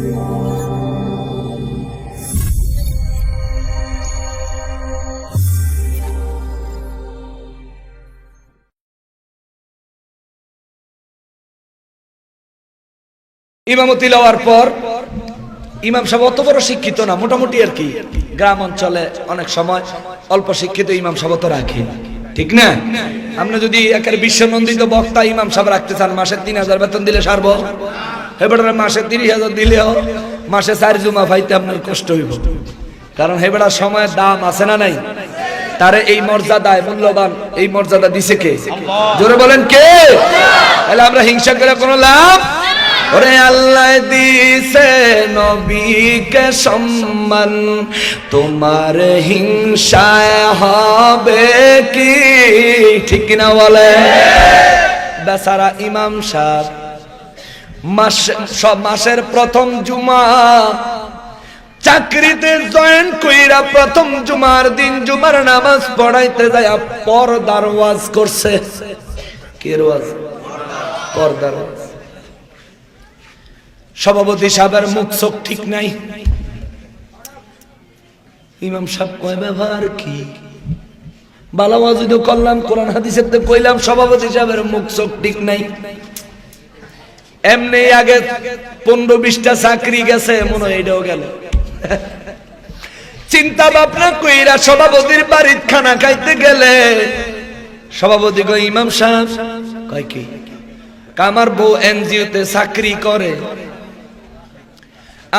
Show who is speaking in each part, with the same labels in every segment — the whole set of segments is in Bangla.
Speaker 1: ইমামতি লওয়ার পর ইমাম সাহেব অত বড় শিক্ষিত না, মোটামুটি আর কি, গ্রাম অঞ্চলে অনেক সময় অল্প শিক্ষিত ইমাম সাহেব তো রাখে, ঠিক না? আপনি যদি একের বিশ্বনন্দিত বক্তা ইমাম সাহেব রাখতে চান, মাসে 3000 বেতন দিলে সারব? হেবেটার মাসে 30,000 দিলেও মাসে 4 জুমা পাইতে আপনার কষ্ট হইব, কারণ হেবেটার সময়ের দাম আছে না নাই? তারে এই মর্যাদায় মূল্যবান এই মর্যাদা দিছে কে? জোরে বলেন কে? তাহলে আমরা হিংসা করে কোনো লাভ? ওরে আল্লাহ দিছে নবীকে সম্মান, তোমার হিংসায় হবে কি? ঠিক না বলে? বেচারা ইমাম সাহেব মাসের প্রথম জুমা চাকরিতে জয়েন কইরা প্রথম জুমার দিন জুমার নামাজ পড়াইতে যায় পর্দার ওয়াজ করছে। কে ওয়াজ? পর্দার ওয়াজ। সভাপতি সাহেবের মুখ চোখ ঠিক নাই। ইমাম সাহেব কয় ব্যাপার কি? বালা ওয়াজ তো করলাম, কোরআন হাদিসের তো কইলাম, সভাপতি সাহেবের মুখ চোখ ঠিক নাই। এমনি আগে 15-20টা চাকরি গেছে, মনে হয় এটাও গেল। চিন্তা ভাবনা কইরা সভাপতির বাড়ির খানা খাইতে গেলে সভাপতি কয় ইমাম সাহেব, কয় কি? আমার বউ এনজিওতে চাকরি করে,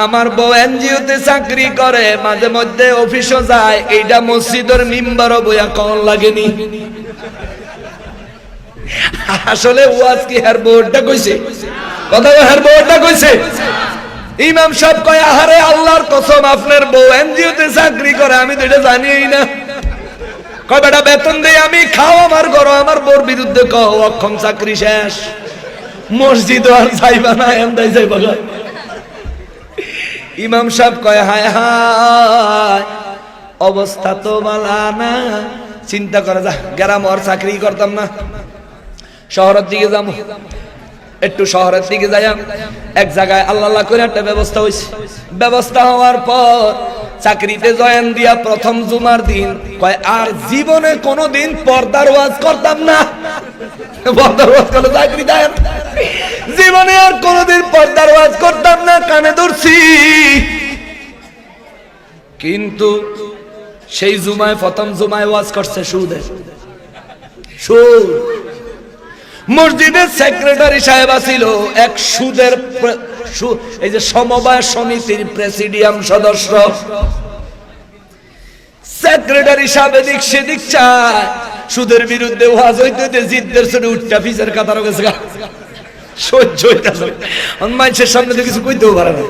Speaker 1: আমার বউ এনজিওতে চাকরি করে, মাঝে মধ্যে অফিসও যায়, এইটা মসজিদের মিম্বারও বইয়া কন লাগেনি। আসলে ওয়াজ কি হের বউটা কইছে? কথা হের বউটা কইছে? ইমাম সাহেব কয় আহারে আল্লাহর কসম, আপনার বউ এনজিওতে চাকরি করে, আমি তো এটা জানিই না। কয় বেটা বেতন দেই আমি, খাও আমার ঘর, আমার বউর বিরুদ্ধে কও অক্ষম, চাকরি শেষ, মসজিদ আর যাইবা না, এমদাই যাইবা। ইমাম সাহেব কয় হায় হায়, অবস্থা তো ভালো না। চিন্তা করে যা, গ্রাম আর চাকরি করতাম না, শহরের দিকে যাবো। একটু শহরের দিকে যাই, এক জায়গায় আল্লাহ করে একটা ব্যবস্থা হয়েছে। ব্যবস্থা হওয়ার পর চাকরিতে জয়েন দিয়া প্রথম জুমার দিন কয় আর জীবনে কোনোদিন পর্দার ওয়াজ করতাম না। পর্দার ওয়াজ করলে চাকরি দেয়, জীবনে আর কোনোদিন পর্দার ওয়াজ করতাম না, কানে ধরছি। কিন্তু সেই জুমায়, প্রথম জুমায় ওয়াজ করছে সুদে, সুদ। মসজিদের সেক্রেটারি সাহেব ছিল এক সুদের, এই যে সমবায় সমিতির প্রেসিডিয়াম সদস্য। সেক্রেটারি সাহেব এদিক সেদিক চায়, সুদের বিরুদ্ধে ওয়াজ হইতে জিদ্দের ছোট উঠটা ফিসের কাতার গেছে, সহ্য হইতেছে, মানুষের সামনে তো কিছু কইতেও পারে না।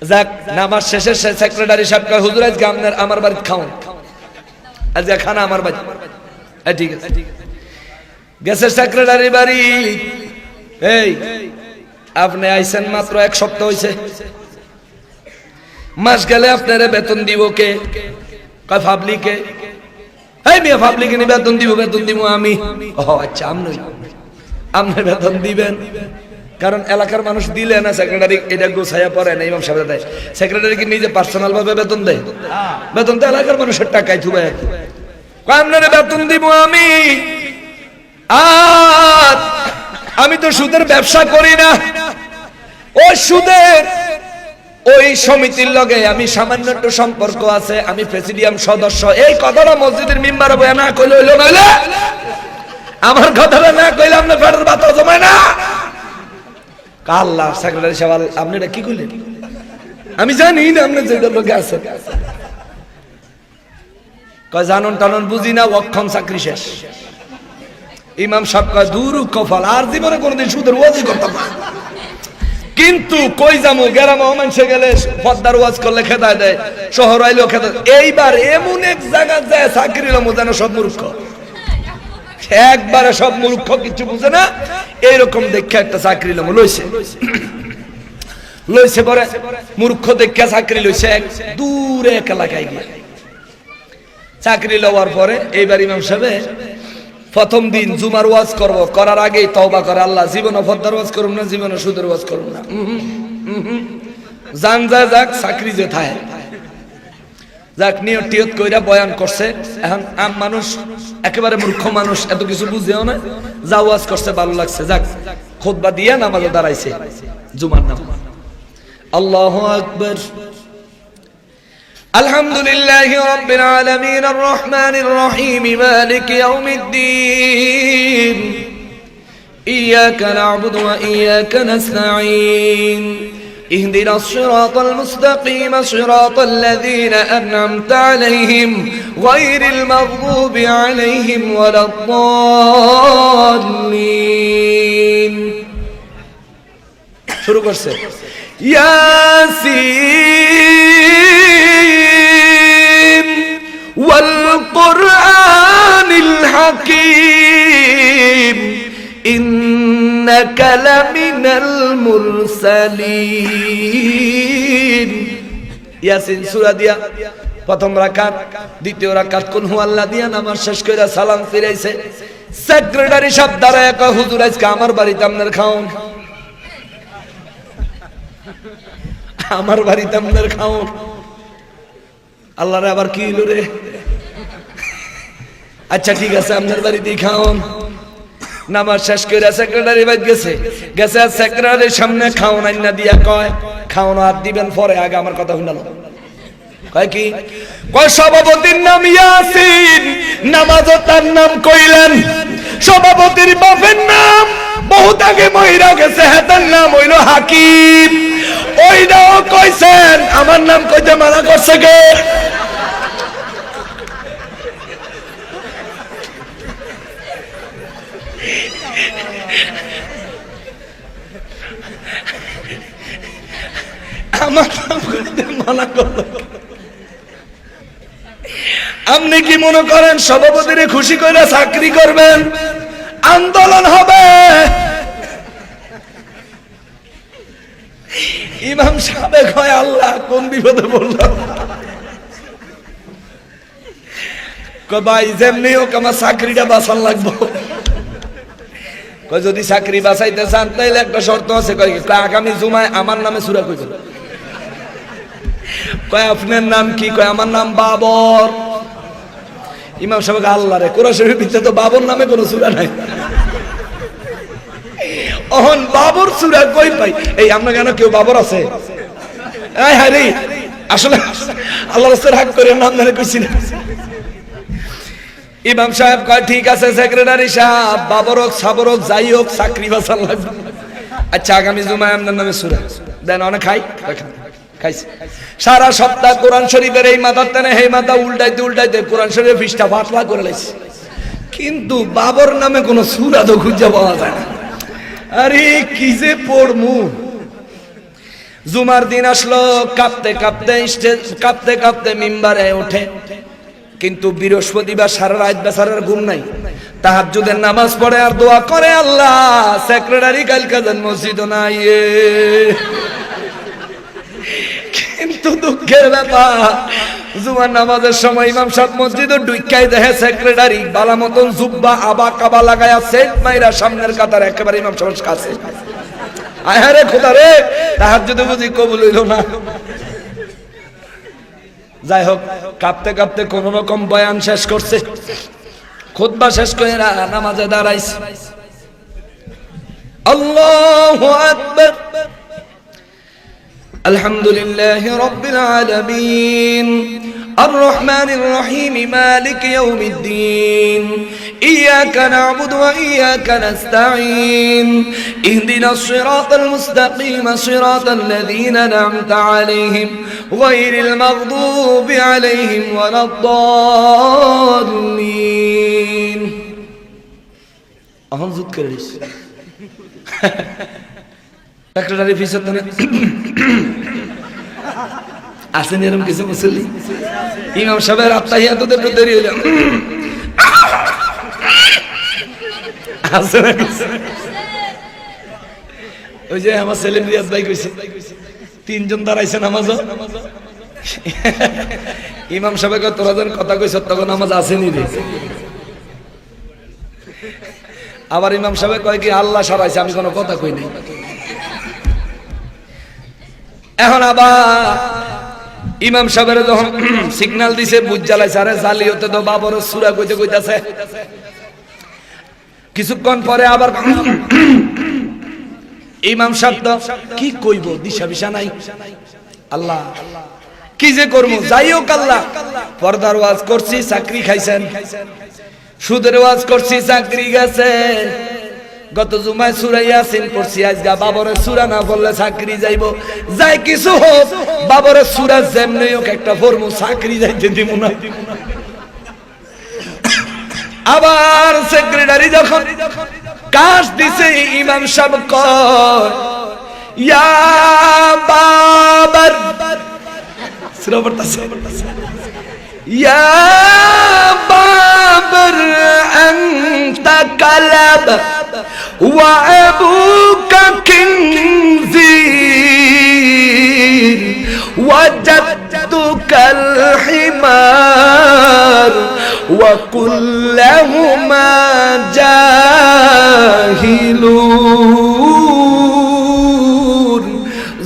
Speaker 1: যাক, নামাজ শেষে সেক্রেটারি সাহেব কয় হুজুর আজকে আপনার আমার বাড়িতে খাওয়ান, আজকে খানা আমার বাড়ি। ঠিক আছে, গেছে সেক্রেটারি বাড়ি। এই আপনি আইছেন মাত্র 1 সপ্তাহ হইছে, মাস গেলে আপনারে বেতন দিব কে? কয় পাবলিকে। এই মিয়া পাবলিকে নি বেতন দিব? বেতন দিব আমি। ও আচ্ছা, আপনি বেতন দিবেন, কারণ এলাকার মানুষ দিলে না সেক্রেটারি এটা গোছায়া পড়ে না, ইমাম সাহেব দেয়। সেক্রেটারি কি নিজে পার্সোনাল ভাবে বেতন দেয়? বেতন তো এলাকার মানুষের টাকায় থুবাই। কয় আপনারে বেতন দিব আমি, আর আমি তো সুদের ব্যবসা করি না, ওই সুদের ওই সমিতির লগে আমি সামান্য একটু সম্পর্ক আছে, আমি প্রেসিডিয়াম সদস্য। এই কথাটা মসজিদের মিম্বারে বয়া না কইলে হইলো, নইলে আমার কথাটা না কইলে আপনার পেটের ভাত জমায় না। আল্লাহ, সেক্রেটারি সাহেব আপনি এটা কি কইলেন? আমি জানি না আপনার যেটা লোকে আছে। কয় জানন টানন বুঝি না, অক্ষম, চাকরি শেষ। ইমাম সাহেব কয় দূর কপাল, আর জীবনে কোনোদিন সুদের ওয়াজই করতাম না। কিন্তু কই যামু, গ্রামে মানুষে গেলে পর্দার ওয়াজ করলে খেদায় দেয়, শহর আইলেও খেদায়। এইবার এমন এক জায়গা যায় চাকরি লমু যেন সব মূর্খ, একবারে সব মূর্খ, কিছু বুঝে না। এইরকম দেখে একটা চাকরি লমু লইছে, লইছে পরে মূর্খ দেখে চাকরি লইছে এক দূরে এক এলাকায় গিয়ে। চাকরি লওয়ার পরে এইবার ইমাম সাহেব প্রথম দিন জুমার ওয়াজ করব, করার আগেই তওবা করে, আল্লাহ জীবনে পর্দার ওয়াজ করুম না, জীবনে সুদের ওয়াজ করুম না। জান যাক চাকরি যে থায় যাক নিয়ত টিয়ত কইরা বয়ান করছে। এখন আম মানুষ একেবারে মূর্খ মানুষ, এত কিছু বুঝেও না, যা ওয়াজ করছে ভালো লাগছে, যাক খুতবা দিয়া নামাজে দাঁড়াইছে জুমার নামাজ। আল্লাহু আকবার। আলহামদুলিল্লাহি রাব্বিল আলামিন আর রহমানির রহিম মালিকি ইয়াউমিদ্দিন ইয়াকা না'বুদু ওয়া ইয়াকা নাস্তাঈন اهدنا الصراط المستقيم صراط الذين أنعمت عليهم غير المغضوب عليهم ولا الضالين শুরু করছে ইয়াসিন ওয়াল কুরআনিল হাকীম ইন্নাকা লামিনাল মুরসালিন। ইয়াসিন সূরা দিয়া প্রথম রাকাত, দ্বিতীয় রাকাত কুল হুয়াল্লাহ দিয়া নামাজ শেষ কইরা সালাম ফিরাইছে। সেক্রেটারি সাহেব দাঁড়ায় কয়, হুজুর আজকে আমার বাড়িতে আপনার খাওন, আমার বাড়িতে আপনার খাওন। আল্লাহরে আবার কি হইল রে? আচ্ছা ঠিক আছে, আপনার বাড়িতেই খাওন। নামাজ শেষ করে সেক্রেটারি বাইরে গেছে, সেক্রেটারির সামনে খাওন আইনা দিয়া কয়, খাওন আর দিবেন পরে, আগে আমার কথা শুনালো। কয় কি? কয় সভাপতির নাম ইয়াসিন, নামাজও তার নাম কইলেন। সভাপতির বাপের নাম বহুত আগে মহিলা গেছে, হেতার নাম হইল হাকিম, ওইটাও কইছেন, আমার নাম কইতে মানা করছে কে? আমার নাম কইতে মানা করলো। আপনি কি মনে করেন সভাপতিরে খুশি করে চাকরি করবেন? আন্দোলন হবে। ইমাম সাহেব কয়, আল্লাহ কোন বিপদে বললাম। কয় ভাই যেমনি হোক আমার চাকরিটা বাঁচান লাগবো। কয় যদি চাকরি বাঁচাইতে চান তাইলে একটা শর্ত আছে। কয় আগামী জুমায় আমার নামে সূরা কইবেন। কয় আপনার নাম কি? কয় আমার নাম বাবর। ইমাম সাহেব আল্লাহ রে, কোরআন শরীফের ভিতরে তো বাবর নামে কোনো সূরা নাই। অহন বাবর সূরা কই পাই? এই আমরা কেন কেউ বাবর আছে? এই হ্যাঁ রে, আসলে আল্লাহর রাস্তায় হাক করে নাম ধরে কইছি না। ইমাম সাহেব কয় ঠিক আছে সেক্রেটারি সাহেব, বাবর হোক সাবর হোক যাই হোক চাকরি বাঁচান লাগবে। আচ্ছা আগামী জুমায় আপনার নামে সূরা দেন। অনেক খাই খাইছে। সারা সপ্তাহ কোরআন শরীফের এই মাথার টানে সেই মাথা উল্টাইতে উল্টাইতে কোরআন শরীফের পৃষ্ঠা পাতলা করে লাইছে, কিন্তু বাবর নামে কোন সূরা তো খুঁজে পাওয়া যায় না। আরে কি যে পড়মু। জুমার দিন আসলো, কাঁপতে কাঁপতে কাঁপতে কাঁপতে মিম্বারে ওঠে, কিন্তু বৃহস্পতিবার সারা রাত বেচারার ঘুম নাই, তাহাজ্জুদের নামাজ পড়ে আর দোয়া করে, আল্লাহ সেক্রেটারি কালকে যেন মসজিদ নাই। কিন্তু দুঃখের ব্যাপার, জুমার নামাজের সময় ইমাম সাহেব মসজিদে ঢুকাই দেখে সেক্রেটারি বালা মতন জুব্বা আবা কাবা লাগায়া সেট মাইরা সামনের কাতার একেবারে ইমাম সাহেবের কাছে। আহারে খোদা রে, তাহাজ্জুদে বুঝি কবুল হইল না। যাই হোক, কাঁপতে কাঁপতে কোন রকম বয়ান শেষ করছে, খুতবা শেষ করে নামাজে দাঁড়াইছে। আল্লাহু আকবার। আলহামদুলিল্লাহি রাব্বিল আলামিন আর রহমানির রহিম মালিকি ইয়াউমিদ্দিন ইয়াকা না'বুদু ওয়া ইয়াকা নাস্তাঈন ইহদিনাস সিরাতাল মুস্তাকিম সিরাতাল লাযীনা আন'আমতা আলাইহিম গায়রিল মাগদুবি আলাইহিম ওয়ালাদ-দাল্লিন। এখন জুত করে দিস সেক্রেটারি ফিসত না আসেন এরকম কিছু মুসল্লি। ইমাম সাহেবের আত্তাহিয়াতুতে একটু দেরি হইল, আসে না কিছু। ওই যে আমার ছেলে রিয়াজ ভাই কইছে, তিনজন দাঁড়াইছে নামাজও। ইমাম সাহেবকে তোরা যখন কথা কইছ তখন নামাজ আসেনি রে। আবার ইমাম সাহেব কয় কি আল্লাহ সারাইছে, আমি কোনো কথা কই নাই। এখন আবার ইমাম সাহেবের যখন সিগন্যাল দিছে বুঝ জ্বালাইছে, আরে জালিয়তে তো বাবর সূরা কইতে কইতাছে। কিছুক্ষণ পরে আবার ইমাম সাহেব তো কি কইব, দিশা বিশা নাই। আল্লাহ কি যে করবো, যাই হোক আল্লাহ, পর্দার ওয়াজ করছি চাকরি খাইছেন, সুদের ওয়াজ করছি চাকরি গেছে, গত জুমায় সূরা ইয়াসিন পড়ছি, আজকে বাবরের সূরা না পড়লে চাকরি যাইব, যাই কিছু হোক বাবরের সূরা যেমনি হোক একটা ফরমু, চাকরি যাইতে দিব না। আবার সেক্রেটারি যখন কাজ দিছে, ইমাম সাহেব কয় ইয়া বাবার সূরা পড়তাছে, ইয়া বাবার আনতা কালাব ওয়া আবুকা কিনজির ওয়া জাদ্দুকাল হিমার ওয়া কুল্লাহুমা জাহিলুন।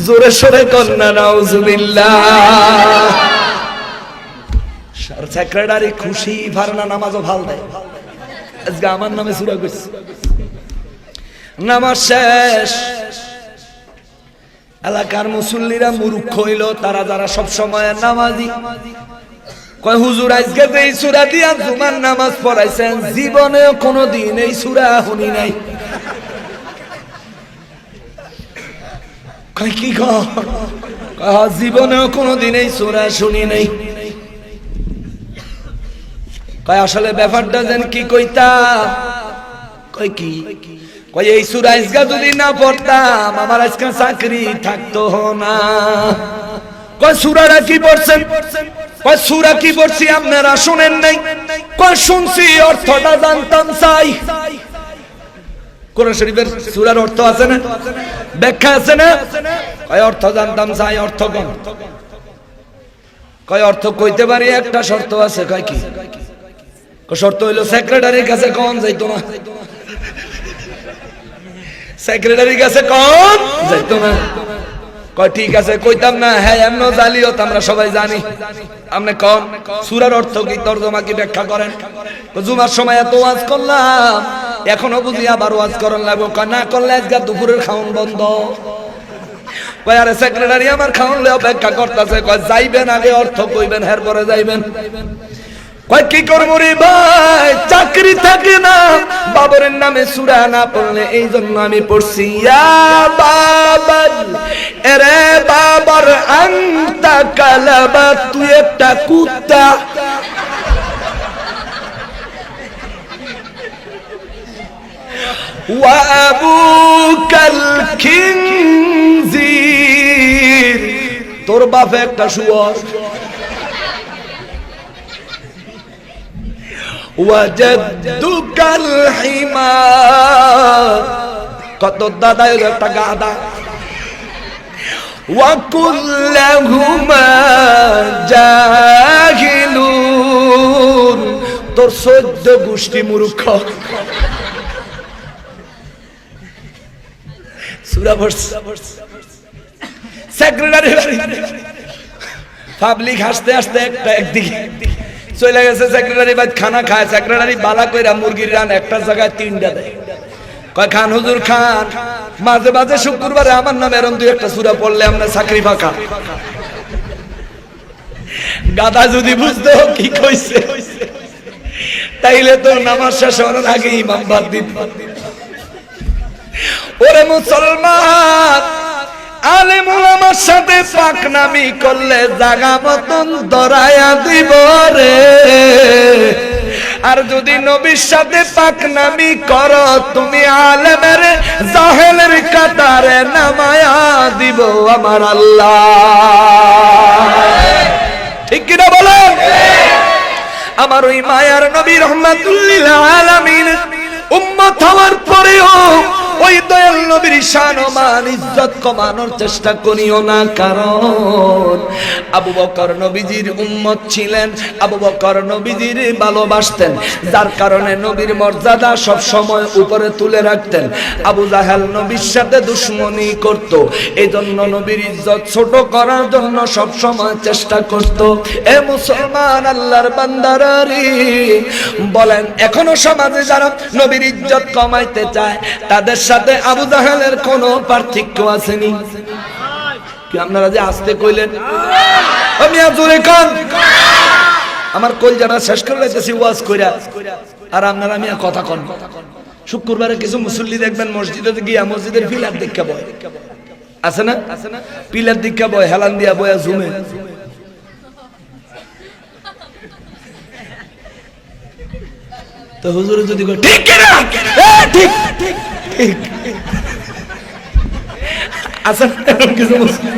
Speaker 1: জোরে সরে কন্যা নাউজুবিল্লাহ। সেক্রেটারি খুশি, ফারনা নামাজও ভাল দেয়, আজকে আমার নামে সূরা কইছে। নামাজ শেষ, এলাকার মুসল্লিরা মূর্খ হইল, তারা যারা সব সময় নামাজি কয় হুজুর আজকে যে এই সূরা দিয়া জুমার নামাজ পড়াইছেন, জীবনে কোনোদিন এই সূরা শুনি নাই। কয় কি কয়, জীবনে কোনোদিন এই সূরা শুনি নাই। কয় আসলে ব্যাপারটা যেন কি কইতা, কয় কি, কয় এই সূরা আজকে যদি না পড়তাম আমার আজকে চাকরি থাকতো না। কয় সূরাটা কি পড়ছেন, কয় সূরা কি পড়ছি আপনারা শুনেন নাই, কয় শুনছি, অর্থটা জানতাম চাই। কোরআন শরীফের সূরার অর্থ আছে না, ব্যাখ্যা আছে না, কয় অর্থ জানতাম চাই। অর্থ কোন, কয় অর্থ কইতে পারি, একটা শর্ত আছে। কয় কি, শর্ত হইলো সেক্রেটারির কাছে কোন যাইতো না, সেক্রেটারির কাছে কোন যাইতো না। কয় ঠিক আছে কইতাম না, হ্যাঁ এমন জালিয়াত আমরা সবাই জানি, আপনি কোন সূরার অর্থ কি, তরজমা কি, ব্যাখ্যা করেন। জুমার সময় এত ওয়াজ করলাম, এখনো বুঝি আবার ওয়াজ করেন লাগবে, কয় না করলে আজকে দুপুরের খাওন বন্ধ। কয় আরে সেক্রেটারি আমার খাওন লয়ে অপেক্ষা করতেছে, কয় যাইবেন আগে অর্থ কইবেন, এরপরে যাইবেন। কয় কি করবো রে ভাই, চাকরি থাকে না, বাবরের নামে সূরা না পড়লে এই জন্য আমি পড়ছি ইয়া বাবার, এরে বাবার আনতা কালাবা, তুই একটা কুত্তা। ওয়া আবুকাল খিনজির, তোর বাপ একটা শুয়োর। ওয়াজাদুকাল হিমার, কত দাদা একটা গাধা। ওয়া কুল্লাহুমা জাহিলুন, তোর 14 গোষ্ঠী মূর্খ। সূরা পড়ছে সেক্রেটারি, পাবলিক হাসতে হাসতে একটা একদিকে চলে গেছে। সেক্রেটারি ভাই খানা খায়, সেক্রেটারি বালা কইরা মুরগির রান একটা জায়গায় 3টা দেয়। কয় খান হুজুর খান, মাঝে মাঝে শুক্রবারে আমার নামে এরকম 2-1টা সূরা পড়লে আমরা চাকরি ফাঁকা। গাদা যদি বুঝতো কি কইছে, তাইলে তো নামাজ শেষ হওয়ার আগে ইমাম বাদ দিত। ওরে মুসলমান, আলেম ওলামার সাথে পাকনামি করলে জাগা মতন দরায়া দিব রে, আর যদি নবীর সাথে পাকনামি করো তুমি আলেমের জাহেলের কাতারে নামায়া দিব আমার আল্লাহ। ঠিক কিনা বলেন? আমার ওই মায়ার নবী রহমাতুল লিল আলামিন উম্মত হওয়ার পরেও ওই দয়াল নবীর শান ও মান ইজ্জত কমানোর চেষ্টা করিও না, কারণ আবু বকর নবীজির উম্মত ছিলেন, আবু বকর নবীজির ভালোবাসতেন, যার কারণে নবীর মর্যাদা সব সময় উপরে তুলে রাখতেন। আবু জাহেল নবীর সাথে দুশমনি করত, এই জন্য নবীর ইজ্জত ছোট করার জন্য সব সময় চেষ্টা করত। এ মুসলমান আল্লাহর বান্দারা রে, বলেন এখনো সমাজে যারা নবীর ইজ্জত কমাইতে চায় তাদের সাথে আবু জাহেলের কোনো পার্থক্য আসেনি? কি আপনারা যে আসতে কইলেন, আমি জোরে কান, আমার কলজাটা শেষ করে লাইতেছি ওয়াজ কইরা, আর আপনারা আমি কথা কন। শুক্রবারে কিছু মুসল্লি দেখবেন মসজিদে গিয়া মসজিদের পিলার দীক্ষা বয়, আছে না? পিলার দীক্ষা বয়, হেলান দিয়া বয়া ঝুমে। তো হুজুর যদি ঠিক কিনা, ঠিক ঠিক ঠিক আছেন কিছু মুসল্লি,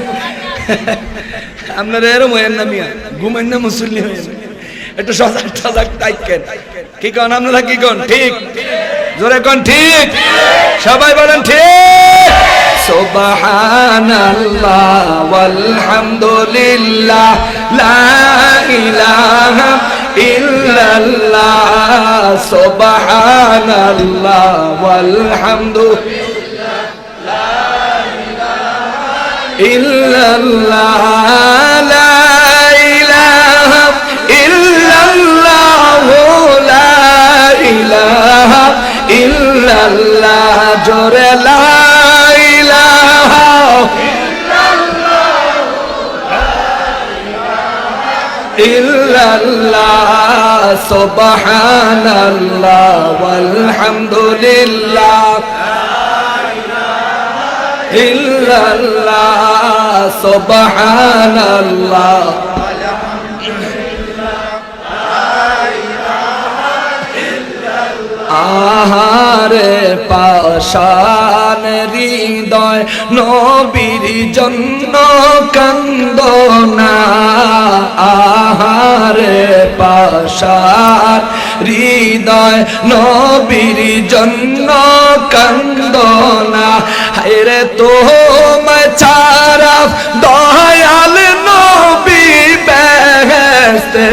Speaker 1: আপনারা এরম হয়েন না মিয়া, ঘুমেন না মুসল্লি হয়েন, একটু সজাগ সজাগ থাকেন। কি কন আপনারা, কি কন? ঠিক, জোরে কন ঠিক, সবাই বলেন ঠিক। সুবহানাল্লাহ ওয়ালহামদুলিল্লাহ লা ইলাহা ইল্লাল্লাহ, সুবহানাল্লাহ ওয়ালহামদুলিল্লাহ লা ইলাহা ইল্লাল্লাহ, লা ইলাহা ইল্লাল্লাহ, লা ইলাহা ইল্লাল্লাহ, জোরে লা ইলাহা ইল্লাল্লাহ, সুবহানাল্লাহ ওয়ালহামদুলিল্লাহ ইল্লাল্লাহ, সুবহানাল্লাহ আহারে পাষাণ হৃদয় নবীর জন্য কান্দনা, আহারে পাষাণ হৃদয় নবীর জন্য কান্দনা, হায়রে তোমায় ছাড়া দয়াল নবী বেহেশতে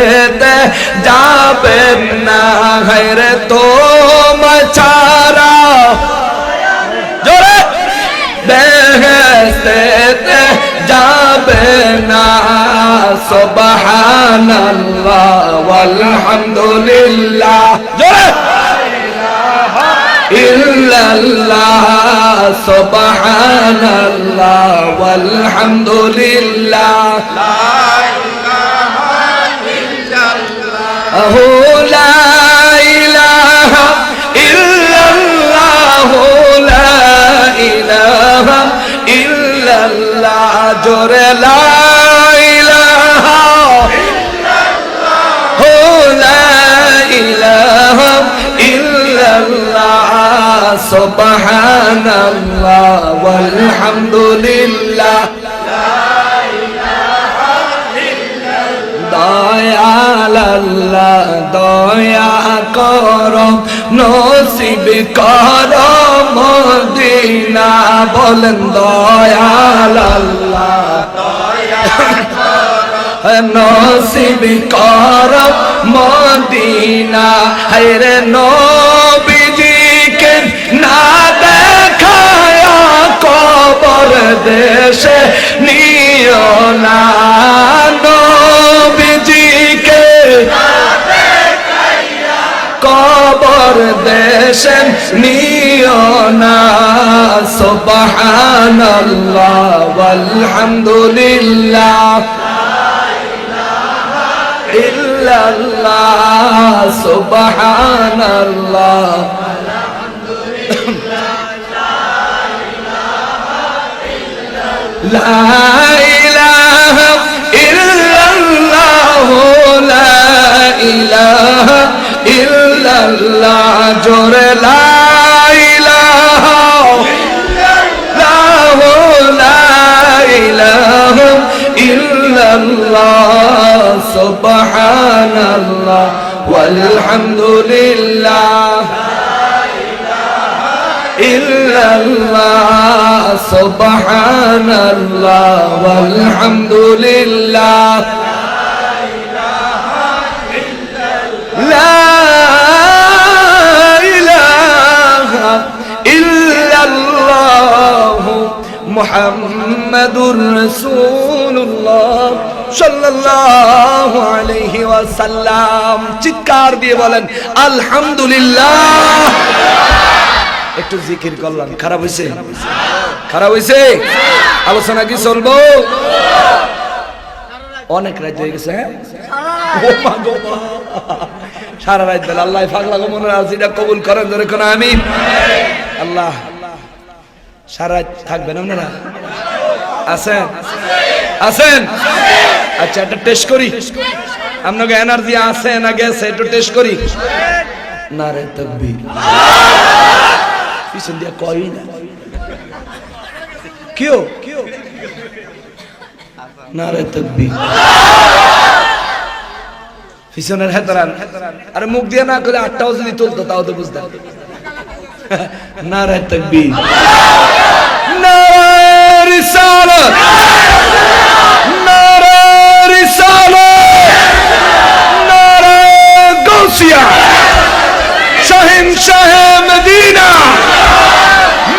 Speaker 1: যাবেন না, হায়রে তোমায় ছাড়া জোরে বেহেশতে যাবেন না। সুবহানাল্লাহ ওয়ালহামদুলিল্লাহ, জোরে ইল্লাল্লাহ, সুবহানাল্লাহ ওয়ালহামদুলিল্লাহ লা ইলাহা ইল্লাল্লাহ, লা ইলাহা ইল্লাল্লাহ, লা ইলাহা ইল্লাল্লাহ, জোরে লা ইলাহা ইল্লাল্লাহ, লা ইলাহা ইল্লাল্লাহ, সুবহানাল্লাহ ওয়ালহামদুলিল্লাহ লা ইলাহা ইল্লাল্লাহ, দয়াল আল্লাহ দয়া করো নসিব করো মদিনা, বলেন দয়াল আল্লাহ দয়া করো নসিব করো মদিনা, হায়রে নবীজিকে না দেখায়া কবর দেশে নিও না, নবীজিকে না দেখায়া কবর দেশে নিও না। সুবহানাল্লাহ ওয়ালহামদুলিল্লাহ ইল্লাল্লাহ, সুবহানাল্লাহ লা ইলাহা ইল্লাল্লাহ, লা ইলাহা ইল্লাল্লাহ, জোরে লা ইলাহা ইল্লাল্লাহ, লা ইলাহা ইল্লাল্লাহ, সুবহানাল্লাহ ওয়ালহামদুলিল্লাহ লা ইলাহা ইল্লাল্লাহ সুবহানাল্লাহ ওয়ালহামদুলিল্লাহ লা ইলাহা ইল্লাল্লাহ মুহাম্মাদুর রাসূলুল্লাহ সাল্লাল্লাহু আলাইহি ওয়াসাল্লাম। চিৎকার দিয়ে বলেন আলহামদুলিল্লাহ। একটু জিকির করলাম, খারাপ হইছে? খারাপ হইছে? আলোচনা কি চলবো? অনেক রাত হয়ে গেছে। হ্যাঁ, সারা রাত বেলা আল্লাহ পাগলা গো মনে আছে, এটা কবুল করেন ধরে কোন আমিন। আল্লাহ সারা রাত থাকবেন আপনারা? আছেন? আছেন? আচ্ছা, একটা টেস্ট করি, আপনাকে এনার্জি আছে না গেছে একটু টেস্ট করি। নারে তাকবীর। পিছন দিয়া কই না কিও নারে তাকবীর। পিছনের হেতরান আরে মুখ দিয়ে না করে আটটাও যদি তুলতো তাও তো বুঝতাম। নারে তাকবীর। নারে রিসালাত, নারে রিসালাত, নারে গাউসিয়া, শাহিন শাহে মদিনা,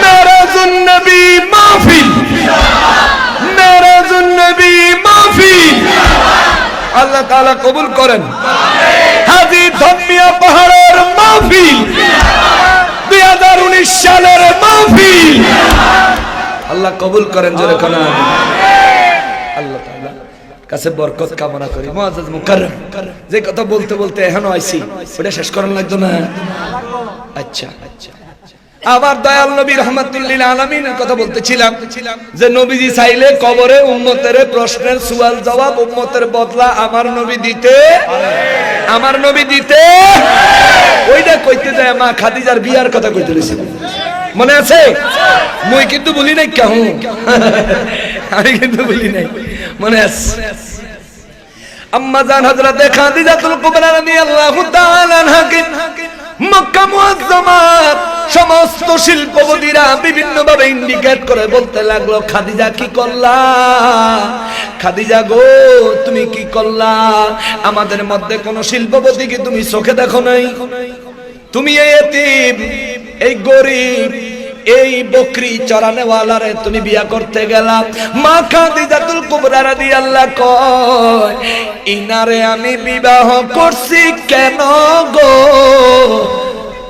Speaker 1: নারাজুন নবী মাহফিল, নারাজুন নবী মাহফিল। আল্লাহ তাআলা কবুল করেন। হাজী ধর্মিয়া পাহাড়ের মাহফিল, 2019 সালের মাহফিল আল্লাহ কবুল করেন জোরে কোন আমিন। আল্লাহ তাআলা কাছে বরকত কামনা করি। মুআজ্জাজ মুকাররম, যে কথা বলতে বলতে এখনো আইছি ওটা শেষ করার লাগতো না? আচ্ছা, আবার দয়াল নবী রাহমাতুল্লিল আলামিনের কথা বলতেছিলাম যে নবীজি চাইলে কবরে উম্মতের প্রশ্নের সুয়াল জবাব উম্মতের বদলা আমার নবী দিতে, আমার নবী দিতে। ওইটা কইতে যায় মা খাদিজার বিয়ার কথা কইতে লইছিল, মনে আছে? মুই কিন্তু বলি নাই কেন, আমি কিন্তু বলি নাই, মনে আছে? আম্মা জান হযরতে খাদিজাতুল কুবরা রাদিয়াল্লাহু তাআলা আনহাকে মক্কা মুআজ্জামাত সমস্ত শিল্পপতিরা বিভিন্ন ভাবে ইন্ডিকেট করে বলতে লাগলো, খাদিজা কি করলা? খাদিজা গো তুমি কি করলা? আমাদের মধ্যে কোন শিল্পপতি কি তুমি চোখে দেখো নাই? তুমি এই এতিম, এই গরিব, এই বকরি চরানেওয়ালারে তুমি বিয়া করতে গেলা। মা খাদিজাতুল কুবরা রাদিয়াল্লাহু কয়, ইনারে আমি বিবাহ করছি কেন গো?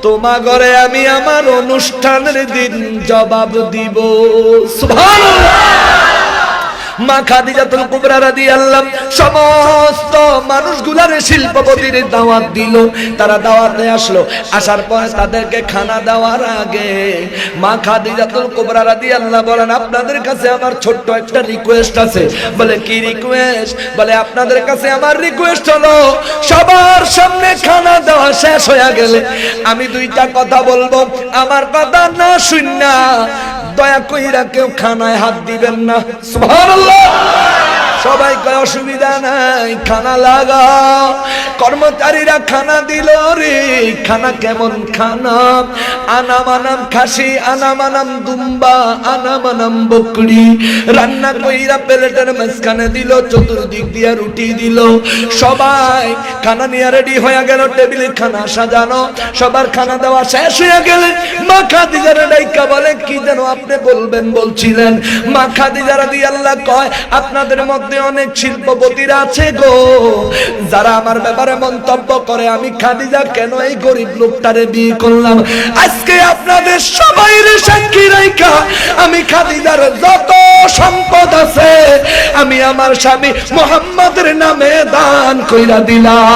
Speaker 1: তোমা ঘরে আমি আমার অনুষ্ঠানের দিন জবাব দিব। সুবহানাল্লাহ। মা খাদিজাতুল কুবরা রাদিয়াল্লাহু সমস্ত মানুষগুলারে শিল্পপতির দাওয়াত দিল। তারা দাওয়াতে আসলো, আসার পরে তাদেরকে খানা দেওয়ার আগে মা খাদিজাতুল কুবরা রাদিয়াল্লাহু বলেন, আপনাদের কাছে আমার ছোট্ট একটা রিকোয়েস্ট আছে। বলে কি রিকোয়েস্ট? বলে আপনাদের কাছে আমার রিকোয়েস্ট হলো সবার সামনে খানা দেওয়া শেষ হয়ে গেলে আমি দুইটা কথা বলবো, আমার কথা না শুননা দয়া কইরা কেউ খানায় হাত দিবেন না। সুবহানাল্লাহ। সবাই কয় অসুবিধা নাই, খানা লাগাও। কর্মচারীরা খানা দিল রে। খানা কেমন খানা? আনাম আনাম খাসি, আনাম আনাম দুম্বা, আনাম আনাম বকরি রান্না কইরা প্লেটের মাঝখানে দিল, চতুর্দিক দিয়া রুটি দিল। সবাই খানা নিয়ে রেডি হয়ে গেল, টেবিলে খানা সাজানো। সবার খানা দেওয়া শেষ হয়ে গেলে মা খাদিজার ডাইকা বলে, কি যেন আপনি বলবেন বলছিলেন? মা খাদিজা রাদিয়াল্লাহু কয়, আপনাদের মধ্যে অনেক শিল্পপতিরা আছে গো, যারা আমার ব্যাপারে মন্তব্য করে আমি খাদিজা কেন এই গরিব লোকটারে বিয়ে করলাম। আজকে আপনাদের সবাইরে সাক্ষী রাইখা আমি খাদিজার যত সম্পদ আছে আমি আমার স্বামী মুহাম্মদের নামে দান কইরা দিলাম।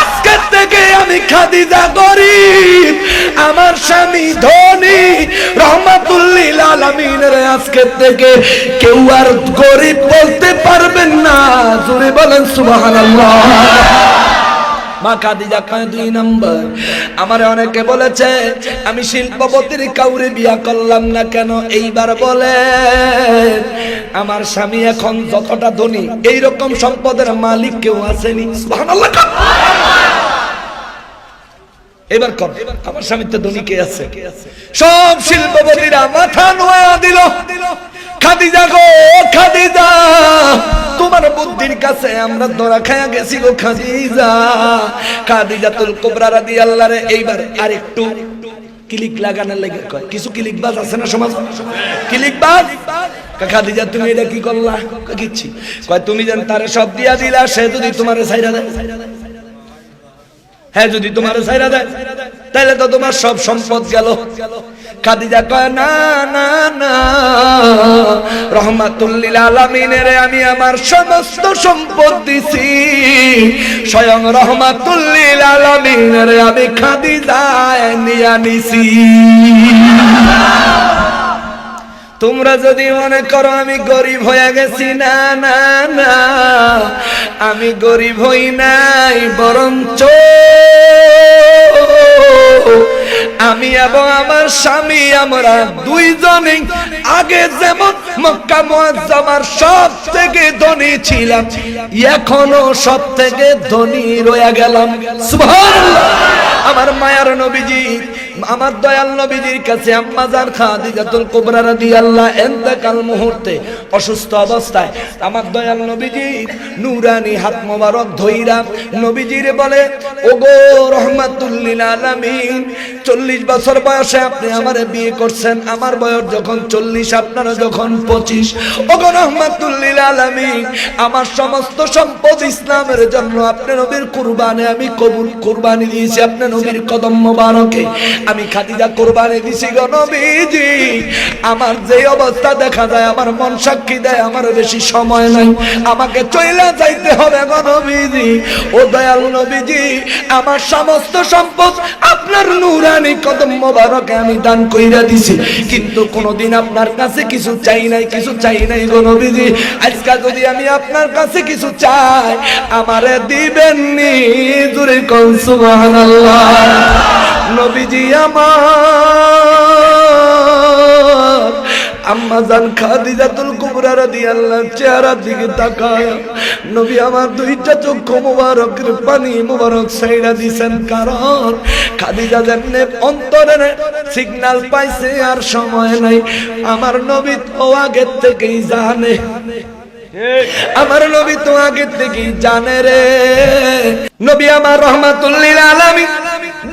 Speaker 1: আজকে থেকে আমি খাদিজা গরিব, আমার স্বামী ধনী। রহমাতুল লিল আলামিনের আজকে থেকে কেউ আর গরিব বলতে পারবেন না। জোরে বলেন সুবহানাল্লাহ। মা খাদিজা কয়, 2 নাম্বার, আমারে অনেকে বলেছে আমি শিল্পপতির কাউরে বিয়া করলাম না কেন। এইবার বলে আমার স্বামী এখন যতটা ধনী এইরকম সম্পদের মালিক কেউ আসেনি। সুবহানাল্লাহ। এবার কর, আমার স্বামীর তো ধনী কে আছে? সব শিল্পপতিরা মাথা নোয়া দিল। খাদিজা গো খাদিজা, তোমার বুদ্ধির কাছে আমরা ধরা খায়া গেছি গো খাদিজা। খাদিজাতুল কুবরা রাদিয়াল্লাহু আনহা এইবার আরেকটু ক্লিক লাগানোর লাগে কয়, কিছু ক্লিকবাজ আছে না সমাজ, ক্লিকবাজ। খাদিজা তুমি এটা কি করলা? কিচ্ছি। কয় তুমি যেন তারে সব দিয়া দিলা, সে যদি তোমারে ছাইরা দেয়, হ্যাঁ যদি তোমারে ছাইরা দেয় তাহলে তো তোমার সব সম্পদ গেল। খাদিজা কয় না না না, রাহমাতুল লিল আলামিনের আমি আমার সমস্ত সম্পদ দিছি, স্বয়ং রাহমাতুল লিল আলামিনের আমি খাদিজা নিয়া নিছি। তোমরা যদি মনে করো আমি গরিব হয়ে গেছি, না না না, আমি গরিব হই নাই, বরঞ্চ আমি এবং আমার স্বামী আমরা দুইজনেই আগে যেমন মক্কা মুআজ্জামার সব থেকে ধনী ছিলাম, এখনো সব থেকে ধনী রয়ে গেলাম। সুবহানাল্লাহ। আমার মায়ার নবীজি, আমার দয়াল নবীজির কাছে আম্মা জান খাদিজাতুল কুবরা রাদিয়াল্লাহু ইন্তেকাল মুহূর্তে অসুস্থ অবস্থায় আমার দয়াল নবীজি নূরানি হাত মোবারক ধইরা নবীজিরে বলে, ওগো রাহমাতুল লিল আলামিন, 40 বছর বয়সে আপনি আমারে বিয়ে করছেন, আমার বয়স যখন 40, আপনার যখন 25। ওগো রাহমাতুল লিল আলামিন, আমার সমস্ত সম্পদ ইসলামের জন্য আপনি নবীর কুরবানি আমি কবুল কুরবানি দিয়েছি, আপনি নবীর কদম মোবারকে আমি খাদিজা কুরবানি দিছি গো নবীজি। আমার যে অবস্থা দেখা যায়, আমার মন সাক্ষী দেয় আমার বেশি সময় নাই, আমাকে চইলা যাইতে হবে গো নবীজি। ও দয়াল নবীজি, আমার সমস্ত সম্পদ আপনার নূরানি কদম মোবারকে আমি দান কইরা দিছি, কিন্তু কোনোদিন আপনার কাছে কিছু চাই নাই, কিছু চাই নাই গো নবীজি। আজকে যদি আমি আপনার কাছে কিছু চাই, আমারে দিবেন নি? জোরে কোন সুবহানাল্লাহ। নবীজি আমার আম্মা জান খাদিজাতুল কুবরা রাদিয়াল্লাহু চেহারার দিকে তাকায় নবী আমার দুইটা চক্ষু মোবারকের পানি মোবারক ছাইড়া দিছেন, কারণ খাদিজা যেমনে অন্তরের সিগন্যাল পাইছে আর সময় নাই। আমার নবী তো আগে থেকেই জানে, আমার নবী তো আগে থেকেই জানে রে। নবী আমার রাহমাতুল লিল আলামিন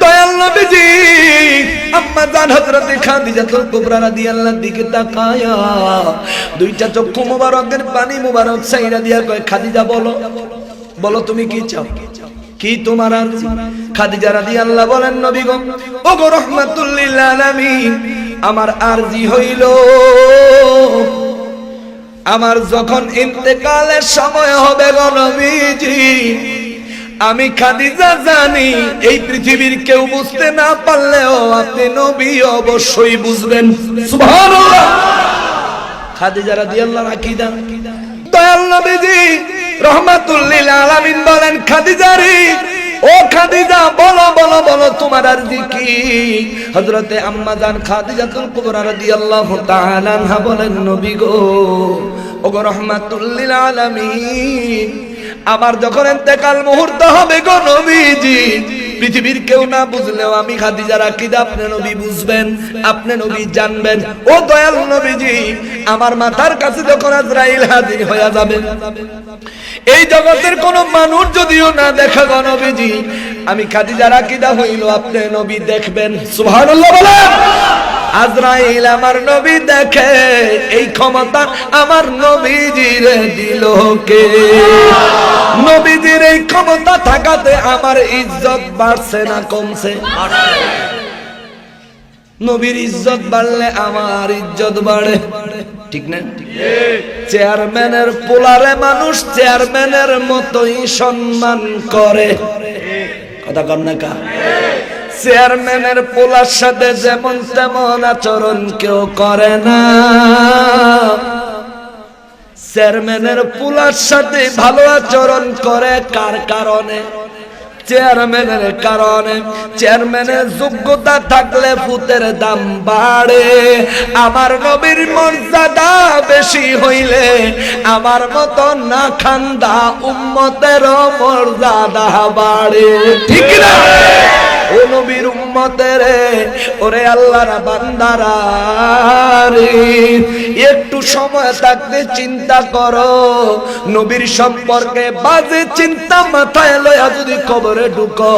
Speaker 1: দয়াল নবীজি আম্মা জান হযরত খাদিজাতুল কুবরা রাদিয়াল্লাহু দিকে তাকায়া দুইটা চক্ষু মোবারকের পানি মোবারক ছাইড়া দিয়া কয়, খাদিজা বলো বলো তুমি কি চাও, কি তোমার আরজি? খাদিজা রাদিয়াল্লাহু বলেন, নবী গো ওগো রাহমাতুল লিল আলামিন, আমার আরজি হইল আমার যখন ইন্তেকালের সময় হবে গো নবীজি, আমি খাদিজা জানি এই পৃথিবীর কেউ বুঝতে না পারলেও আপনি নবী অবশ্যই বুঝবেন। সুবহানাল্লাহ। খাদিজা রাদিয়াল্লাহু আকীদা। দয়াল নবীজি রাহমাতুল লিল আলামিন বলেন, খাদিজা রে, ও খাদিজা বলো বলো বলো তোমার আরজি কি? হযরতে আম্মা জান খাদিজাতুল কুবরা রাদিয়াল্লাহু তাআলা আনহা বলেন, নবী গো ওগো রাহমাতুল লিল আলামিন, আমার যখন ইন্তেকাল মুহূর্ত হবে গো নবীজি, পৃথিবীর কেউ না বুঝলেও আমি খাদিজার আকীদা আপনি নবী বুঝবেন, আপনি নবী জানবেন। ও দয়াল নবীজি, আমার মাথার কাছে যখন আজরাইল হাজির হয়ে যাবে, এই জগতের কোন মানুষ যদিও না দেখা গো নবীজি, আমি খাদিজার আকীদা হইল আপনি নবী দেখবেন। সুবহানাল্লাহ বলেন। আজরাইল আমার নবী দেখে, এই ক্ষমতা আমার নবীজিরে দিল কে? নবীজির এই ক্ষমতা থাকাতে আমার ইজ্জত বাড়ছে না কমছে? নবীর ইজ্জত বাড়লে আমার ইজ্জত বাড়ে, ঠিক না? চেয়ারম্যানের পোলারে মানুষ চেয়ারম্যানের মতোই সম্মান করে, কথা কর না কা? চেয়ারম্যানের পোলার সাথে যেমন তেমন আচরণ কেউ করে না, চেয়ারম্যানের পোলার সাথে ভালো আচরণ করে কার কারণে? চেয়ারম্যানের কারণে। চেয়ারম্যানের যোগ্যতা থাকলে ফুতের দাম বাড়ে, আমার নবীর মর্যাদা বেশি হইলে আমার মতো না খান্দা উম্মতের মর্যাদা বাড়ে, ঠিক না? ও নবীর উম্মতের ওরে আল্লাহর বান্দারা রে, একটু সময় থাকতে চিন্তা করো নবীর সম্পর্কে বাজে চিন্তা মাথায় লয়া যদি কবরে ঢুকো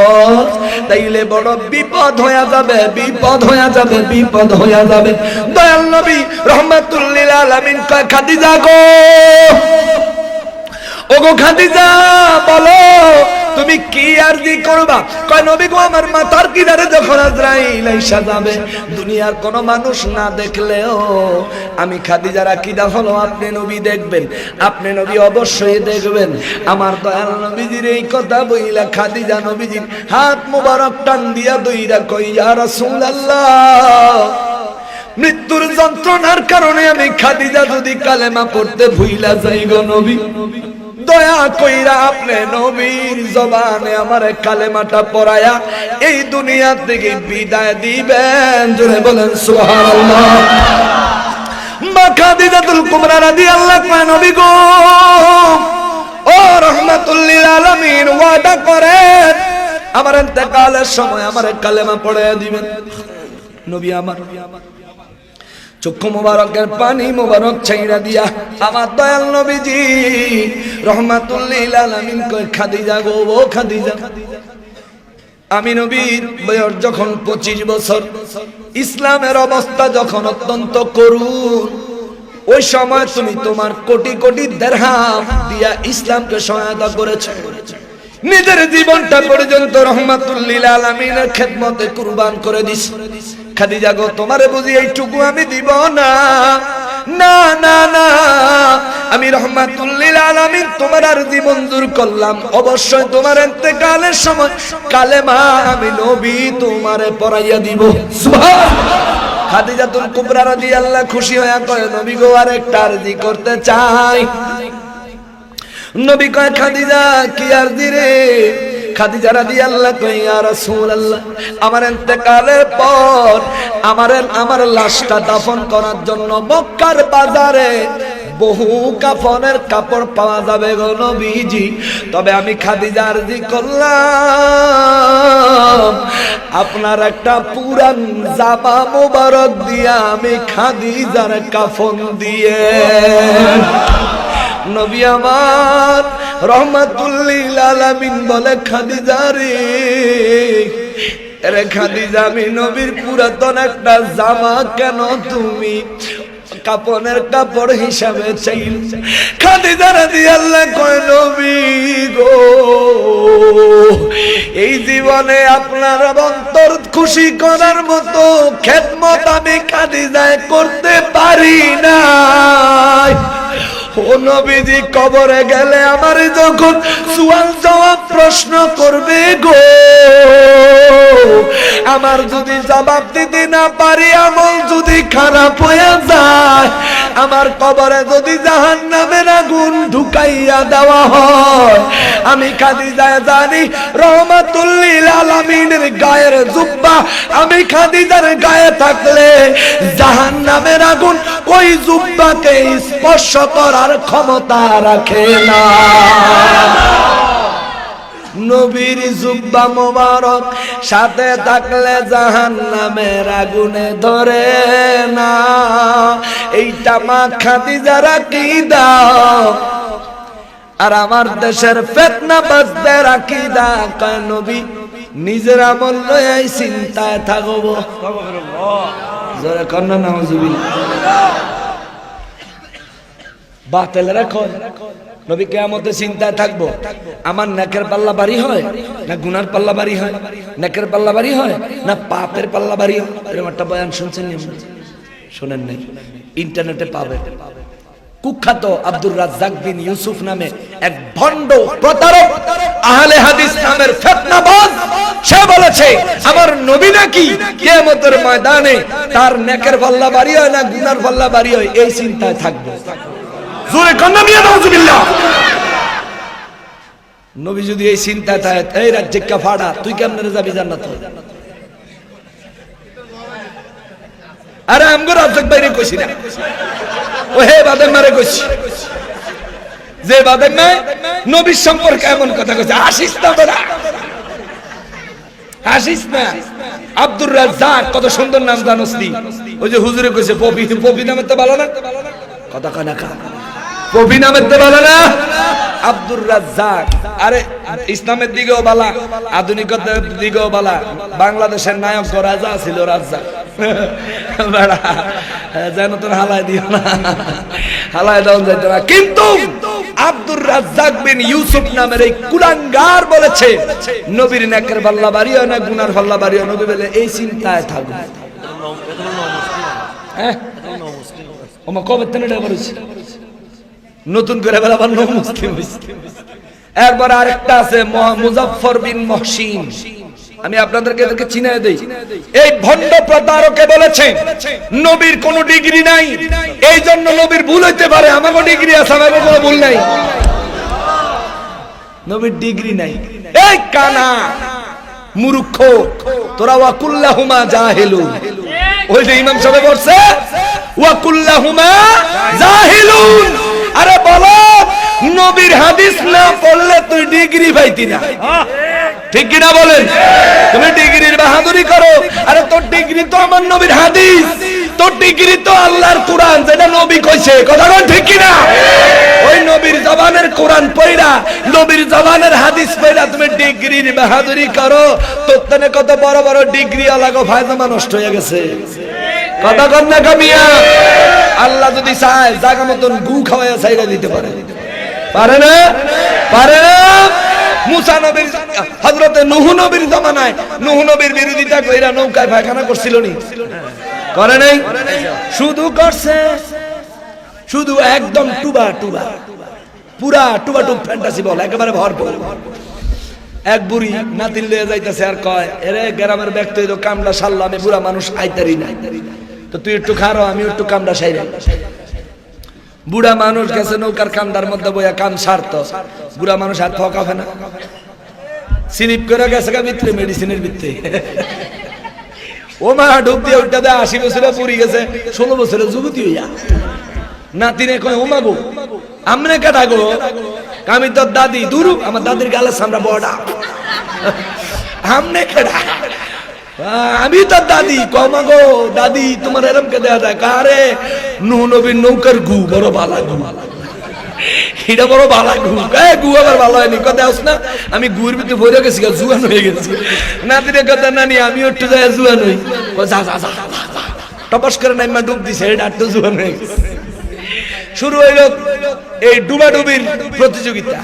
Speaker 1: তাইলে বড় বিপদ হয়ে যাবে, বিপদ হয়ে যাবে, বিপদ হয়ে যাবে। দয়াল নবী রহমাতুল লিল আলামিন কয় খাদিজা গো, ওগো খাদিজা বলো তুমি কি আরজি করবা? কয় নবী গো আমার মাথার কিনারে যখন আজরাইল আইসা যাবে দুনিয়ার কোন মানুষ না দেখলেও আমি খাদিজার আকীদা হলো আপনি নবী দেখবেন, আপনি নবী অবশ্যই দেখবেন। আমার দয়াল নবীজির এই কথা বইলা খাদিজা নবীজির হাত মোবারক টান দিয়া দইরা কই ইয়া রাসূলুল্লাহ, মৃত্যুর যন্ত্রণার কারণে আমি খাদিজা যদি কালেমা পড়তে ভুইলা যাই গো নবী, দয়া কইরা আপনি নবীর জবানে আমার কালেমাটা পড়ায়া এই দুনিয়া থেকে বিদায় দিবেন। জোরে বলেন সুবহানাল্লাহ। মা খাদিজাতুল কুবরা রাদিয়াল্লাহু আনহা নবী গো ও রাহমাতুল লিল আলামিন ওয়াদা করেন আমার ইন্তেকালের সময় আমার কালেমা পড়ায়া দিবেন। নবী আমার চক্ষু মোবারকের পানি মোবারক ছাইরা দিয়া আমার দয়াল নবীজি রহমাতুল লিল আলামিন কই খাদিজা গো, ও খাদিজা, আমি নবীর বয়স যখন 25 বছর, ইসলামের অবস্থা যখন অত্যন্ত করুণ, ওই সময় তুমি তোমার কোটি কোটি দিরহাম দিয়া ইসলামকে সহায়তা করেছো, নিজের জীবনটা পর্যন্ত রহমাতুল লিল আলামিনের খেদমতে কুরবান করে দিস। খাদিজা গো তোমারে বুঝি এইটুকু আমি দিব না, না না না, আমি রহমাতুল লিল আলামিন তোমার আরজি মঞ্জুর করলাম, অবশ্যই তোমার ইন্তেকালের সময় কালেমা আমি নবী তোমারে পড়াইয়া দিব। সুবহানাল্লাহ। খাদিজাতুল কুবরা রাদিয়াল্লাহু খুশি হয়ে কয় নবী গো আরেকটা আরজি করতে চাই। নবী কয় খাদিজা কি আরজি রে? খাদিজা রাদিয়াল্লাহু কয় ইয়া রাসূলুল্লাহ, আমার ইন্তেকালের পর আমার লাশটা দাফন করার জন্য মক্কার বাজারে বহু কাফনের কাপড় পাওয়া যাবে গো নবীজি, তবে আমি খাদিজা আরজি করলাম আপনার একটা পুরান জামা মোবারক দিয়া আমি খাদিজার কাফন দিয়ে। নবী আমার রহমাতুল লিল আলামিন বলে খাদিজা রে খাদিজা, আমি নবীর পুরাতন একটা জামা কেন তুমি কাপনের কাপড় হিসাবে চাইল? খাদিজা রাদিয়াল্লাহু কয় নবী গো এই জীবনে আপনার অন্তর খুশি করার মতো খেদমত আমি খাদিজায় করতে পারি না। ও নবীজি কবরে গেলে আমার যখন সুয়াল জবাব প্রশ্ন করবে গো, আমার যদি জবাব দিতে না পারি, আমল যদি খারাপ হয়ে যায়, আমার কবরে যদি জাহান্নামের আগুন ঢুকাইয়া দেওয়া হয়, আমি খাদিজা জানি রহমাতুল লিল আলামিনের গায়ের জুব্বা আমি খাদিজার গায়ে থাকলে জাহান্নামের আগুন ওই জুব্বাকে স্পর্শ করার ক্ষমতা রাখে না। নবীর জুব্বা মোবারক সাথে থাকলে জাহান্নামের আগুনে ধরে না, এইটা মা খাদিজার আকীদা। আর আমার দেশের ফিতনাবাজদের আকীদা কয় নবী নিজের আমল লয়ে চিন্তায় থাকবো। জোরে কন্না নাউজুবিল্লাহ। বাতিলেরা কয় নবী কিয়ামতে চিন্তায় থাকবো আমার নেকের পাল্লা ভারী হয় না গুনার পাল্লা ভারী হয়, নেকের পাল্লা ভারী হয় না পাপের পাল্লা ভারী হয়। এরকম একটা বয়ান শুনছেন? শোনেন নাই? ইন্টারনেটে পাবে। কুখ্যাত আব্দুর রাজ্জাক বিন ইউসুফ নামে এক ভণ্ড প্রতারক আহলে হাদিস নামের ফিতনাবাজ, সে বলেছে আমার নবী নাকি কিয়ামতের ময়দানে তার নেকের পাল্লা ভারী হয় না গুনার পাল্লা ভারী হয় এই চিন্তায় থাকবে। জোরে কন্না মিয়া নাউজুবিল্লাহ। নবী যদি এই চিন্তায় থাকে, এই রাজ্যে কাফাড়া তুই কেমনে যাবি জান্নাতে? আরে আমগো রাজ্জাক বাইরে কইছি না, ও হে বাদাম মারে কইছি, যে বাদাম নাই নবীর সম্পর্কে এমন কথা কইছে, আসিস না তোরা, আসিস না। আব্দুর রাজ্জাক, কত সুন্দর নাম জানোস নি? ওই যে হুজুরে কইছে পপি, পপি নামে তো ভালো না, কথা কয় না কা, পপি নামে তো ভালো না, আব্দুর রাজ্জাক। আরে ইসলামের দিকেও বালা, আধুনিকতার দিকেও বালা। বাংলাদেশের নায়ক রাজা ছিল রাজ্জাক। বেড়া যেন তোর হালাই দিও না, হালাই দাও যাইত না। কিন্তু আব্দুর রাজ্জাক বিন ইউসুফ নামের এই কুলাঙ্গার বলেছে নবীর নেকের পাল্লা বাড়ি হয় না, গুনার পাল্লা বাড়ি হয়। নবী বলে এই চিন্তায় থাকবে। হ্যাঁ ওমা কবে তেনে বলেছি নতুন করে বেলা আবার নও মুসলিম হইছে। একবার আরেকটা আছে মুজাফফর বিন মহসিন, আমি আপনাদেরকে এদেরকে চিনিয়ে দেই। এই ভণ্ড প্রতারকে বলেছে নবীর কোনো ডিগ্রি নাই, এই জন্য নবীর ভুল হইতে পারে। আমারও ডিগ্রি আছে, আমারও কোনো ভুল নাই, নবীর ডিগ্রি নাই। এই কানা মূর্খ তোরা, ওয়াকুল্লাহুমা জাহিলুন। ওই যে ইমাম সাহেব বলছে ওয়াকুল্লাহুমা জাহিলুন। আরে বলো নবীর হাদিস না পড়লে তুই ডিগ্রি পাইতি না, ঠিক কিনা বলেন? তুমি ডিগ্রির বাহাদুরি করো, আরে তোর ডিগ্রি তো আমার নবীর হাদিস, তোর ডিগ্রি তো আল্লাহর কোরআন, যেটা নবী কইছে, কথা বল ঠিক কিনা? ওই নবীর জবানের কোরআন পড়া, নবীর জবানের হাদিস পড়া তুমি ডিগ্রির বাহাদুরি করো, তোর তনে কত বড় বড় ডিগ্রি আলাগো ফায়দামা নষ্ট হয়ে গেছে। কথা কর না কামিয়া? আল্লাহ যদি চায় জায়গা মতন গু খাওয়াইয়া ছাইড়া দিতে পারে, পারে না? পারে না? মুসা নবীর, হযরতে নূহ নবীর জামানায় নূহ নবীর বিরোধিতা কইরা নৌকায় পায়খানা করছিল নি? করে নাই? শুধু করছে, শুধু একদম টুবা টুবা, পুরা টুবা টুব ফ্যান্টাসি বল, একেবারে ভরপুর। এক বুড়ি নাতিন লয়ে যাইতেছে আর কয়, এরে গ্রামের ব্যক্তি তো কামড়া সারলাম, আমি বুড়া মানুষ আইতারি না, তো তুই একটু খারো, আমি একটু কামড়া সাইরা। বুড়া মানুষ গেছে নৌকার কান্দার মধ্যে বইয়া কাম সারত, বুড়া মানুষ আর ঠকাবে না, স্লিপ করে গেছে ভিতরে, মেডিসিনের ভিতরে। ও মা ডুব দিয়ে ওইটা দেয়, 80 বছরে পুরি গেছে, 16 বছরে যুবতী হইয়া। নাতিনে কয়, ও মা গো আমনে কাটা গো, আমি তোর দাদি। দুরু, আমার দাদির গালের সামনে বড়া, আমনে কেডা? আমি তোর দাদি। কমা গো দাদি, তোমার এরম কে দেয়া যায়? কারে? নূহ নবীর নৌকার গু বড় বালা গু, এটা বড় বালা গু। গু আবার ভালো হয়নি, কথা আস না, আমি গুয়ের ভিতরে ভরে গেছি, জুয়ান হয়ে গেছি। নাতির কথা নানি আমি একটু যাই জুয়ান হই, যা যা যা টপাস করে নাইমা ডুব দিছে, এটা একটু জুয়ান হয়ে গেছে। শুরু হইল এই ডুবাডুবির প্রতিযোগিতা,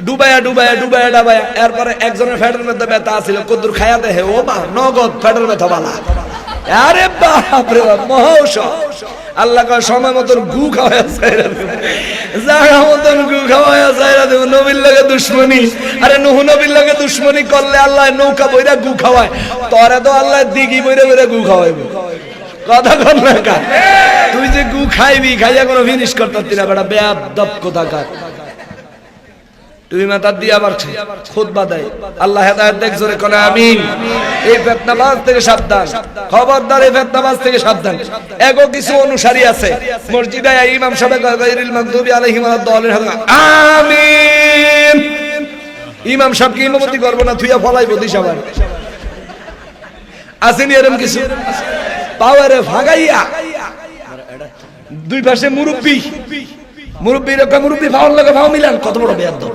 Speaker 1: ডুবায়া ডুবায়া ডুবায়া ডাবায়া। এরপরে একজনের ফ্যাটের মধ্যে ব্যথা আছিল, কদ্দুর খায়া দেহে, ও মা নগদ ফ্যাটের ব্যথা বালা। আরে বাপ রে বাপ, মহৌষধ। আল্লাহ কয় সময় মতন গু খাওয়ায়া ছাইরা দেব, জায়গা মতন গু খাওয়ায়া ছাইরা দেব। নবীর লগে দুশ্মনী, আরে নূহ নবীর লগে দুশ্মনী করলে আল্লাহ নৌকা বইরা গু খাওয়ায়, তোরে তো আল্লাহ দিঘি বইরা বইরা গু খাওয়াইবে। কথা কর না কা? তুই যে গু খাইবি, খাইয়া কোনো ফিনিশ করতে না, বেটা বেয়াদব কোথাকার। তুই মাথা দিয়ে আবার খুতবা দেয়, আল্লাহ হেদায়েত দেখ, জোরে কোনে আমিন। এই ফিতনাবাজ থেকে সাবধান, খবরদার, এই ফিতনাবাজ থেকে সাবধান। এগো কিছু অনুসারী আছে মসজিদে, ইমাম সাহেব গায়রুল মাগদুবি আলাইহিম ওয়াদ-দাল্লিন, আমিন। ইমাম সাহেব কি ইমামতি করব না, তুইয়া ফলাইবো দিশাবার। আসেনি এরকম কিছু? পাওয়ারে ভাগাইয়া দুই পাশে মুরব্বি, মুরব্বি রকম মুরব্বি ভাওয়ার লাগে ভাও মিলান, কত বড় বেয়াদব।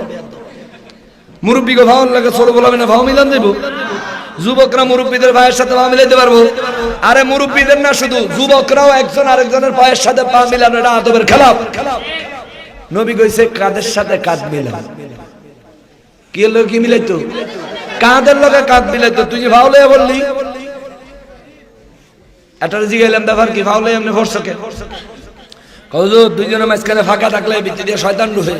Speaker 1: মুরব্বিকে ভাওয়ার লাগে ছোট বলাবে না, ভাও মিলান দেব। যুবকরা মুরব্বিদের ভাইয়ের সাথে পা মিলাইতে পারবো? আরে মুরব্বিদের না, শুধু যুবকরাও একজন আরেকজনের পায়ের সাথে পা মিলানো, এটা আদবের খেলাফ। নবী কইছে কাদের সাথে কাঁধ মিলান। কি হলো, কি মিলাইতো? কাঁধের লগে কাঁধ মিলাইতো। তুই যে ভাও লইয়া বললি, এটার জিগাইলাম ব্যাপার কি, ভাও লইয়া এমনি ভরসকে হুজুর দুইজনের মাঝখানে ফাঁকা থাকলে ভিতর দিয়ে শয়তান ঢুকে,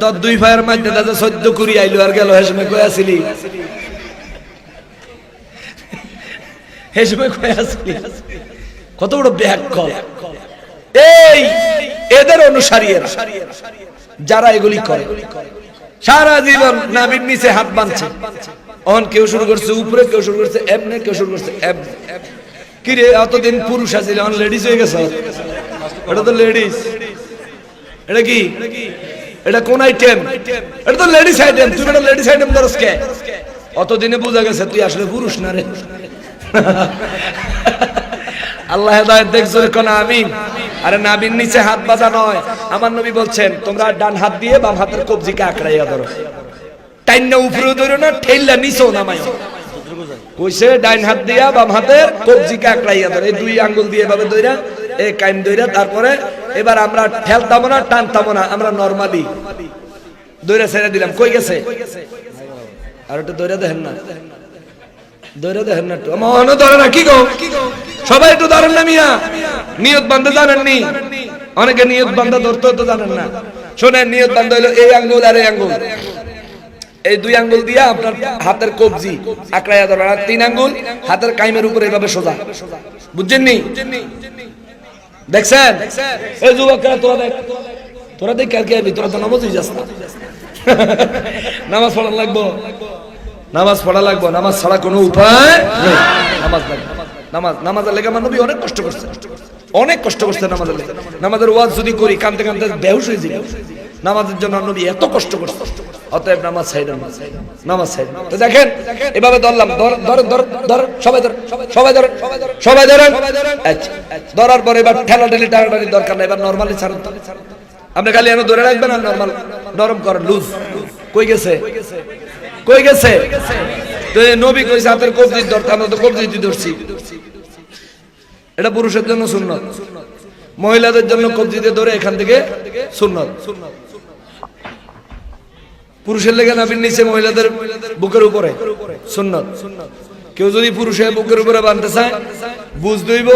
Speaker 1: তোর দুই ভাইয়ের মধ্যে 14 কুড়ি আইলো আর গেল, হেসমে কই আসিলি, হেসমে কই আসিলি, কত বড় ব্যাককল। এই এদের অনুসারী যারা এগুলি করে, সারা জীবন নাভির নিচে হাত বাঁধছে। অন কেউ শুরু করছে উপরে, কেউ শুরু করছে এমনে, কেউ শুরু করছে এমনে। কি রে, এতদিন পুরুষ আছিল, অন লেডিস হয়ে গেছে। এটা তো লেডিস, এটা কি, এটা কোন আইটেম? এটা তো লেডিস আইটেম। তুই এটা লেডিস আইটেম ধরস কে? অতদিনে বোঝা গেছে তুই আসলে পুরুষ না রে। আল্লাহ হেদায়েত দেখ জোরে কোন আমিন। আরে নাভির নিচে হাত বাঁধা নয়, আমার নবী বলছেন তোমরা ডান হাত দিয়ে বাম হাতের কবজিকে আঁকড়াইয়া ধরো, টাইনা উপরে ধরো না, ঠেললা নিচেও নামাইও। কইছে ডান হাত দিয়া বাম হাতের কবজিকে আঁকড়াইয়া ধরো, এই দুই আঙ্গুল দিয়ে এভাবে ধইরা এই কাইম ধইরা, তারপরে এবার আমরা ঠেলতাম না টানতাম না, আমরা নরমালি ধইরা ছেড়ে দিলাম। কই গেছে আর একটু ধইরা দেখেন না, ধইরা দেখেন না একটু, মনে ধরে না কি গো, সবাই একটু ধরেন না মিয়া, নিয়ত বান্ধা জানেননি, অনেকে নিয়ত বান্ধা ধরতে তো জানেন না। শোনেন নিয়ত বান্ধা হইলো এই আঙ্গুল আর এই আঙ্গুল, এই দুই আঙ্গুল দিয়া আপনার হাতের কবজি আঁকড়াইয়া ধরবেন, আর তিন আঙ্গুল হাতের কাইমের উপরে এভাবে সোজা, বুঝছেন নি? দেখছেন এই যুবকরা, তোরা দেখ আর কি আবি, তোরা তো নামাজই যাস না। নামাজ পড়া লাগবো, নামাজ পড়া লাগবো, নামাজ ছাড়া কোনো উপায় নেই। নামাজ লাগবে, নামাজের লেগে আমার নবী অনেক কষ্ট করছে, অনেক কষ্ট করছে নামাজের লেগে। নামাজের ওয়াজ যদি করি কাঁদতে কাঁদতে বেহুশ হয়ে যাই, নামাজের জন্য নবী এত কষ্ট করছে। অতএব নামাজ ছাইড়েন, নামাজ ছাইড়েন। তো দেখেন এভাবে ধরলাম, ধর সবাই ধর, সবাই ধরেন, সবাই ধরেন। আচ্ছা ধরার পরে এবার ঠেলাঠেলি টানাটানি দরকার নাই, এবার নরমালি ছাড়েন। আপনি খালি এনে ধরে রাখবেন আর নরমাল নরম করেন, লুজ। কই গেছে, কই গেছে? তো নবী কইছে হাতের কবজি ধরতে, আমরা তো কবজি ধরছি। এটা পুরুষের জন্য সুন্নত, মহিলাদের জন্য কবজি দিয়ে ধরে এখান থেকে সুন্নত। পুরুষের লেগে নাভির নিচে, মহিলাদের বুকের উপরে সুন্নত। কেউ যদি পুরুষের বুকের উপরে বানতে চায় বুঝ দইব,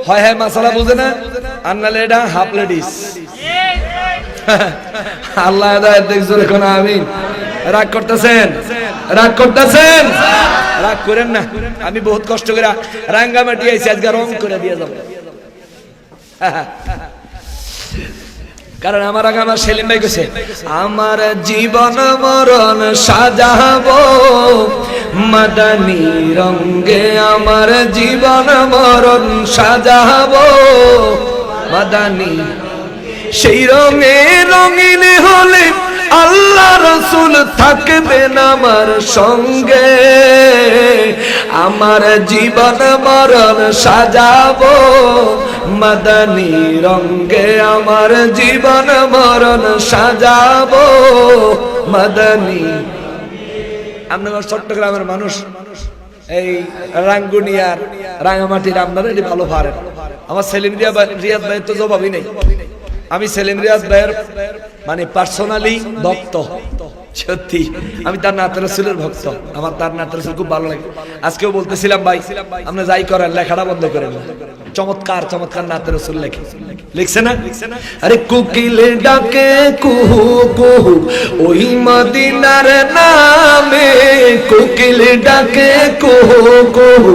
Speaker 1: হয় হ্যাঁ মাসালা বুঝে না, আর নাহলে এটা হাফ লেডিস। আল্লাহ হেদায়েত দেখ জোরে কোন আমিন। রাগ করতেছেন, রাগ করতেছেন, রাগ করেন না। আমি বহুত কষ্ট করে রাঙ্গামাটি আইছি, আজকে রং করে দিয়ে যাব। কারণ আমার আগে আমার সেলিম ভাই কইছে, আমার জীবন মরণ সাজাবো মাদানী রঙে, আমার জীবন মরণ সাজাবো মাদানী। সেই রঙে রঙিন হলে আল্লাহ রসুল থাকবেন আমার সঙ্গে, আমার জীবন মরণ সাজাবো মাদানী রঙে, আমার জীবন মরণ সাজাবো মাদানী। আপনার চট্টগ্রামের মানুষ এই রাঙ্গুনিয়ার রাঙামাটির আপনারা এটি ভালো পারেন। আমার সেলিম রিয়াজ ভাইয়ের তো জবাবই নেই। আমি সেলিম রিয়াজ ভাইয়ের মানে পার্সোনালি ভক্ত, সত্যি আমি তার নাত রাসূলের ভক্ত, আমার তার নাত রাসূল খুব ভালো লাগে। আজকেও বলতেছিলাম ভাই আপনি যাই করেন লেখাটা বন্ধ করেন না, চমৎকার চমৎকার নাত রাসূল লিখছে না? আরে কোকিল ডাকে কুহু কুহু ওই মদিনার নামে, কোকিল ডাকে কুহু কুহু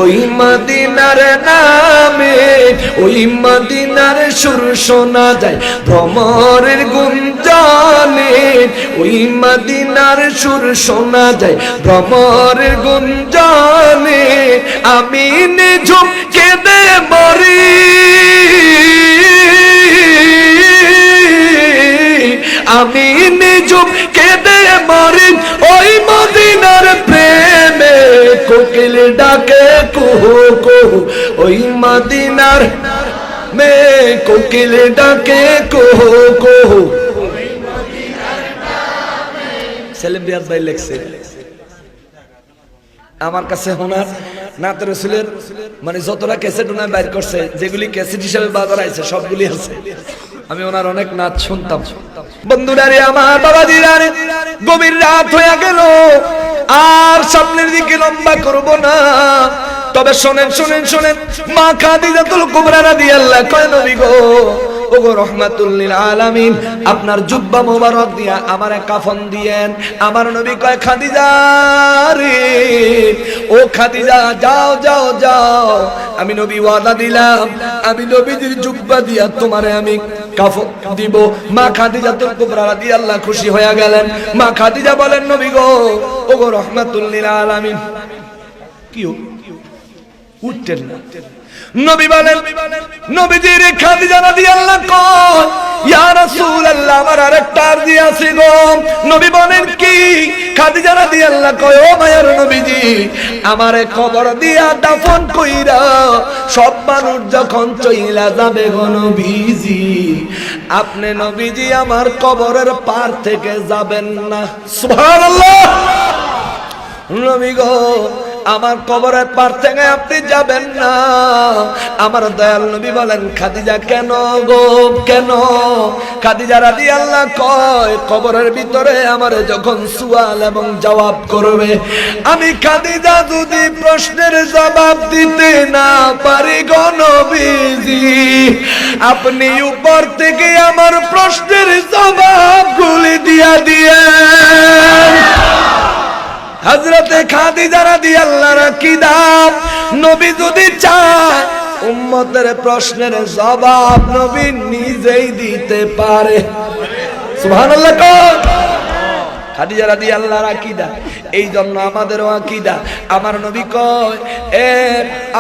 Speaker 1: ওই মদিনার নামে, ওই মদিনার সুর শোনা যায় ভ্রমরের গুঞ্জনে, ওই মদিনার সুর শোনা যায় ভ্রমরের গুঞ্জনে। আমি নিঝুম কেঁদে মরি, আমি নিঝুম কেঁদে মরি ওই মদিনার প্রেমে, কোকিল ডাকে কুহু কুহু ওই মদিনার মে, কোকিল ডাকে কুহু কুহু। সেলিম রিয়াজ ভাই লিখছে, আমার কাছে ওনার নাত রাসূলের মানে যতটা ক্যাসেট ওনার বাইর করছে, যেগুলি ক্যাসেট হিসেবে বাজার আইছে সবগুলি আছে। আমি ওনার অনেক নাচ শুনতাম। বন্ধুরা রে আমার, বাবাজিরা রে, গভীর রাত হয়ে গেল, আর সামনের দিকে লম্বা করব না। তবে শোনেন শোনেন শোনেন, মা খাদিজাতুল কুবরা রাদিয়াল্লাহু কয় নবী গো, ওগো রহমাতুল লিল আলামিন, আপনার জুব্বা মোবারক দিয়া আমারে কাফন দিয়েন। আমার নবী কয় খাদিজা রে, ও খাদিজা যাও যাও যাও, আমি নবী ওয়াদা দিলাম আমি নবীজির জুব্বা দিয়া তোমারে আমি কাফন দিব। মা খাদিজাতুল কুবরা রাদিয়াল্লাহু খুশি হয়ে গেলেন। মা খাদিজা বলেন নবী গো, ওগো রহমাতুল লিল আলামিন, কি উঠতেন না। নবী বলেন, নবীজির খাদিজা রাদিয়াল্লাহু কয় ইয়া রাসূলুল্লাহ, আমার আপনার একটা আরজি আছে গো। নবী বলেন কি? খাদিজা রাদিয়াল্লাহু কয়, ও মায়ের নবীজি, আমারে কবর দিয়া দাফন কইরা সব মানুষ যখন চইলা যাবে গো নবীজি, আপনি নবীজি আমার কবরের পার থেকে যাবেন না। সুবহানাল্লাহ। নবী গো, আমার কবরের পার থেকে আপনি যাবেন না। আমার দয়াল নবী বলেন, খাদিজা কেন গো, কেন? খাদিজা রাদিয়াল্লাহু কয়, কবরের ভিতরে আমারে যখন সুয়াল এবং জবাব করবে, আমি খাদিজা যদি প্রশ্নের জবাব দিতে না পারি গো নবীজি, আপনি উপর থেকে আমার প্রশ্নের জবাব গুলি দিয়া দিয়েন। হযরতে খাদিজা রাদিয়াল্লাহু আকীদা, নবী যদি চায় উম্মতের প্রশ্নের জবাব নবী নিজেই দিতে পারে। সুবহানাল্লাহ। খাদিজা রাদিয়াল্লাহু আকীদা, এই জন্য আমাদেরও আকীদা। আমার নবী কয়, এ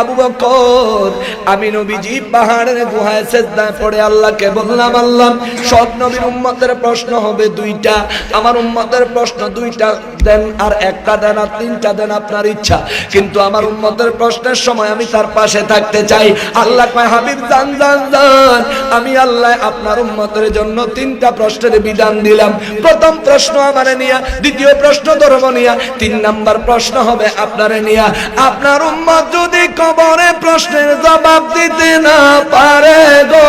Speaker 1: আবু বকর, আমি নবীজি পাহাড়ের গুহায় সিজদায় পড়ে আল্লাহকে বললাম, আল্লাহ সব নবীর উম্মতের প্রশ্ন হবে দুইটা, আমার উম্মতের প্রশ্ন দুইটা দেন, আর একটা দেন আর তিনটা দেন, আপনার ইচ্ছা, কিন্তু আমার উম্মতের প্রশ্নের সময় আমি তার পাশে থাকতে চাই। আল্লাহ কয়, হাবিব জান জান জান, আমি আল্লাহ আপনার উম্মতের জন্য তিনটা প্রশ্নের বিধান দিলাম। প্রথম প্রশ্ন আমারে নিয়া, দ্বিতীয় প্রশ্ন ধর্ম নিয়া, তিন নাম্বার প্রশ্ন হবে আপনারে নিয়া। আপনার উম্মত যদি কবরে প্রশ্নের জবাব দিতে না পারে গো,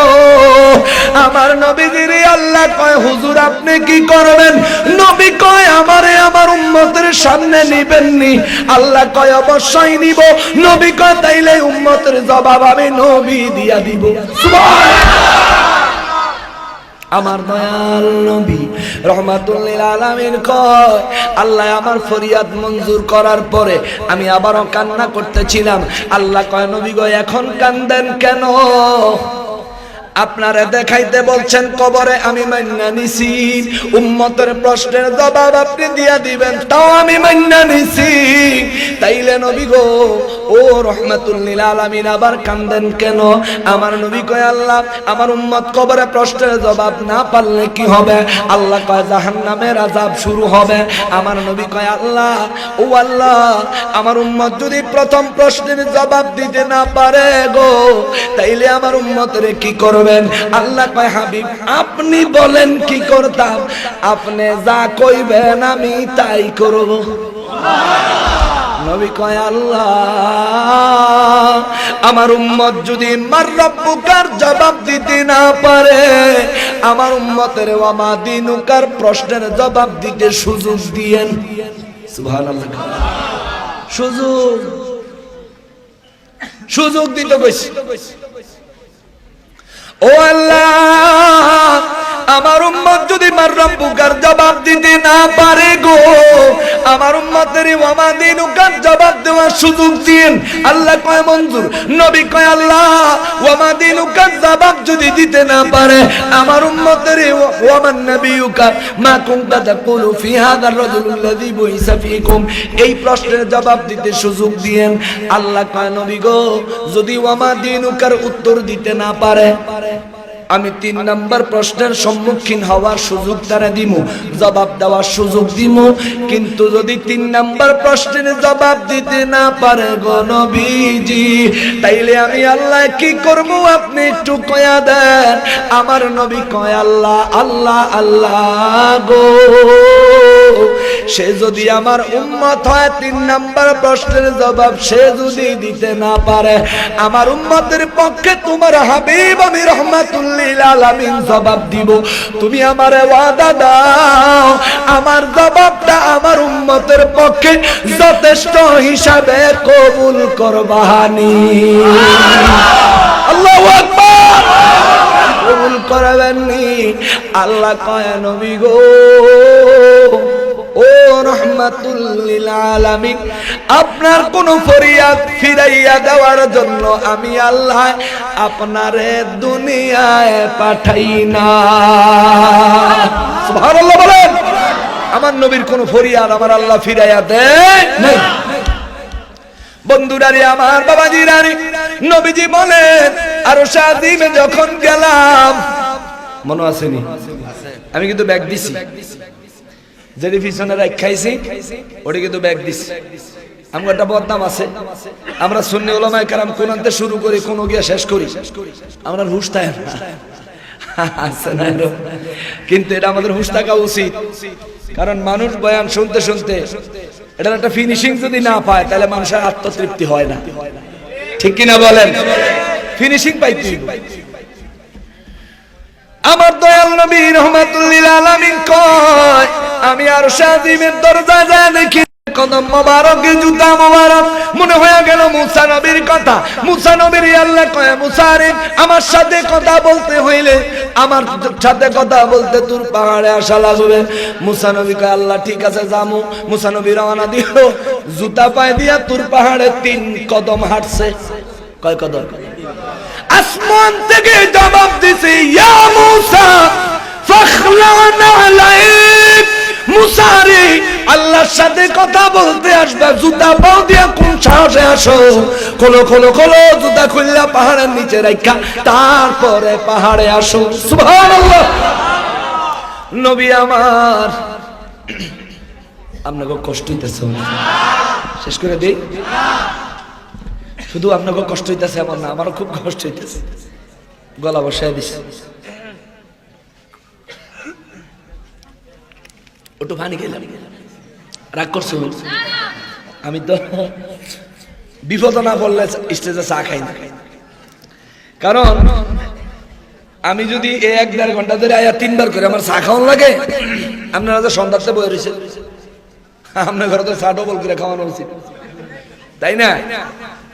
Speaker 1: আমার নবীজির আল্লাহ কয়, হুজুর আপনি কি করবেন? নবী কয়, আমারে আমার উম্মতের সামনে নিবেননি? আল্লাহ কয়, অবশ্যই নিব। নবী কয়, তাইলে উম্মতের জবাব আমি নবী দিয়া দিব। সুবহানাল্লাহ। আমার দয়াল নবী রাহমাতুল লিল আলামিন কয়, আল্লাহ আমার ফরিয়াদ মঞ্জুর করার পরে আমি আবারও কান্না করতেছিলাম। আল্লাহ কয়, নবী গো এখন কান্দেন কেন? আপনারা দেখাইতে বলছেন কবরে আমি মান্না নিছি, উম্মতের প্রশ্নের জবাব আপনি দিয়া দিবেন, তাও আমি মান্না নিছি, তাইলে নবী গো ও রাহমাতুল লিল আলামিন আবার কান্দেন কেন? আমার নবী কয়, আল্লাহ আমার উম্মত কবরে প্রশ্নের জবাব না পারলে কি হবে? আল্লাহ কয়, জাহান্নামের আযাব শুরু হবে। আমার নবী কয়, আল্লাহ ও আল্লাহ, আমার উম্মত যদি প্রথম প্রশ্নের জবাব দিতে না পারে গো, তাইলে আমার উম্মতের কি করবে? আল্লাহ কয়, হাবিব আপনি বলেন কি করতাম? আপনি যা কইবেন আমি তাই করব। নবী কয়, আল্লাহ আমার উম্মত যদি মার রব্বুকার জবাব দিতে না পারে, আমার উম্মতের ওয়া মা দিনুকার প্রশ্নের জবাব দিতে সুযোগ দিয়েন। সুবহানাল্লাহ। সুযোগ দিতে কইছি। ও আল্লাহ, আমার উম্মত যদি মার রব্বুকার জবাব দিতে না পারে গো, আমার উম্মতের ওয়া মা দিনুকার জবাব দেওয়ার সুযোগ দিন। আল্লাহ কয় মঞ্জুর। নবী কয়, আল্লাহ ওয়া মা দিনুকার জবাব যদি দিতে না পারে, আমার উম্মতের ওয়া মান নাবিয়ুকা মা কুনতা তাকুলু ফি হাযার রাজুলিল্লাযী বুইসা ফীকুম, এই প্রশ্নের জবাব দিতে সুযোগ দিয়েন। আল্লাহ কয়, নবী গো যদি ওয়া মা দিনুকার উত্তর দিতে না পারে, আমি তিন নাম্বার প্রশ্নের সম্মুখীন হওয়ার সুযোগ তারা দিমু, জবাব দেওয়ার সুযোগ দিমু। কিন্তু যদি তিন নাম্বার প্রশ্নের জবাব দিতে না পারে গো নবীজি, তাইলে আমি আল্লাহ কি করব আপনি একটু কয়া দেন। আমার নবী কয়, আল্লাহ আল্লাহ আল্লাহ গো, সে যদি আমার উম্মত হয়, তিন নাম্বার প্রশ্নের জবাব সে যদি দিতে না পারে, আমার উম্মতের পক্ষে তোমার হাবিব আমি রাহমাতুল লিল আলামিন জবাব দিব। তুমি আমারে ওয়াদা দাও, আমার জবাবটা আমার উম্মতের পক্ষে যথেষ্ট হিসাবে কবুল করবানি। আল্লাহু আকবার। কবুল করবেননি? আল্লাহ কয়, নবী গো ও রাহমাতুল লিল আলামিন, আপনার কোন ফরিয়াদ ফিরাইয়া দেওয়ার জন্য আমি আল্লাহ আপনারে দুনিয়ায় পাঠাই না। সুবহানাল্লাহ বলেন। আমার নবীর কোন ফরিয়াদ আমার আল্লাহ ফিরাইয়া দেয় নাই। বন্ধুরারে আমার, বাবাজিরারে, নবীজি বলেন আরশ আজিমে যখন গেলাম, মনে আসেনি? আমি কিন্তু ব্যাগ দিছি, যেটি পিছনে খাইছি ওটি কিন্তু ব্যাগ দিছি। আমার একটা বদনাম আছে, আমরা সুন্নি উলামায়ে কেরাম কোন আনতে শুরু করি কোন গিয়া শেষ করি, আমরা হুঁশ থাকে না কিন্তু এটা আমাদের হুঁশ থাকা উচিত। কারণ মানুষ বয়ান শুনতে শুনতে এটার একটা ফিনিশিং যদি না পায় তাহলে মানুষের আত্মতৃপ্তি হয় না, ঠিক কিনা বলেন? ফিনিশিং পাইতে আমার দয়াল নবী রাহমাতুল লিল আলামিন কয়, আমি আর শাদিমের দরজায় যায় দেখি কদম মোবারকে জুতা মোবারক, মনে হয়ে গেল মুসা নবীর কথা। মুসা নবীর আল্লাহ কয়, মুসা রে আমার সাথে কথা বলতে হইলে, আমার সাথে কথা বলতে তোর পাহাড়ে আসা লাগবে। মুসা নবী কয় আল্লাহ ঠিক আছে যামু। মুসা নবী রওনা দিল, জুতা পায়ে দিয়া তোর পাহাড়ে 3 কদম হাঁটছে। কয় কদম? আসমান থেকে জবাব দিছে, ইয়া মুসা ফাখলানা আলাইক, মুসা রে আল্লাহর সাথে কথা বলতে আসবা, জুতা পাও দিয়া কোন সাহসে আসো? খোলো খোলো খোলো, জুতা খুললা পাহাড়ের নিচে রাখা তারপরে পাহাড়ে আসো। সুবহানাল্লাহ। নবী আমার, আপনাকে কষ্ট হইতেছে, শেষ করে দেই। শুধু আপনাকে কষ্ট হইতেছে এমন না, আমারও খুব কষ্ট হইতেছে, গলা বসায় দিছে। ওটু পানি খেলাম, রাগ করছো? আমি তো বিপদ না পড়লে স্টেজে চা খাই না, কারণ আমি যদি 1-1.5 ঘন্টা ধরে আয়া 3 বার করে আমার চা খাওয়ান লাগে, আপনারা যে সন্ধ্যাতে বয়ে রয়েছে, আপনার ঘরে তো চা ডবল করে খাওয়ানো উচিত, তাই না?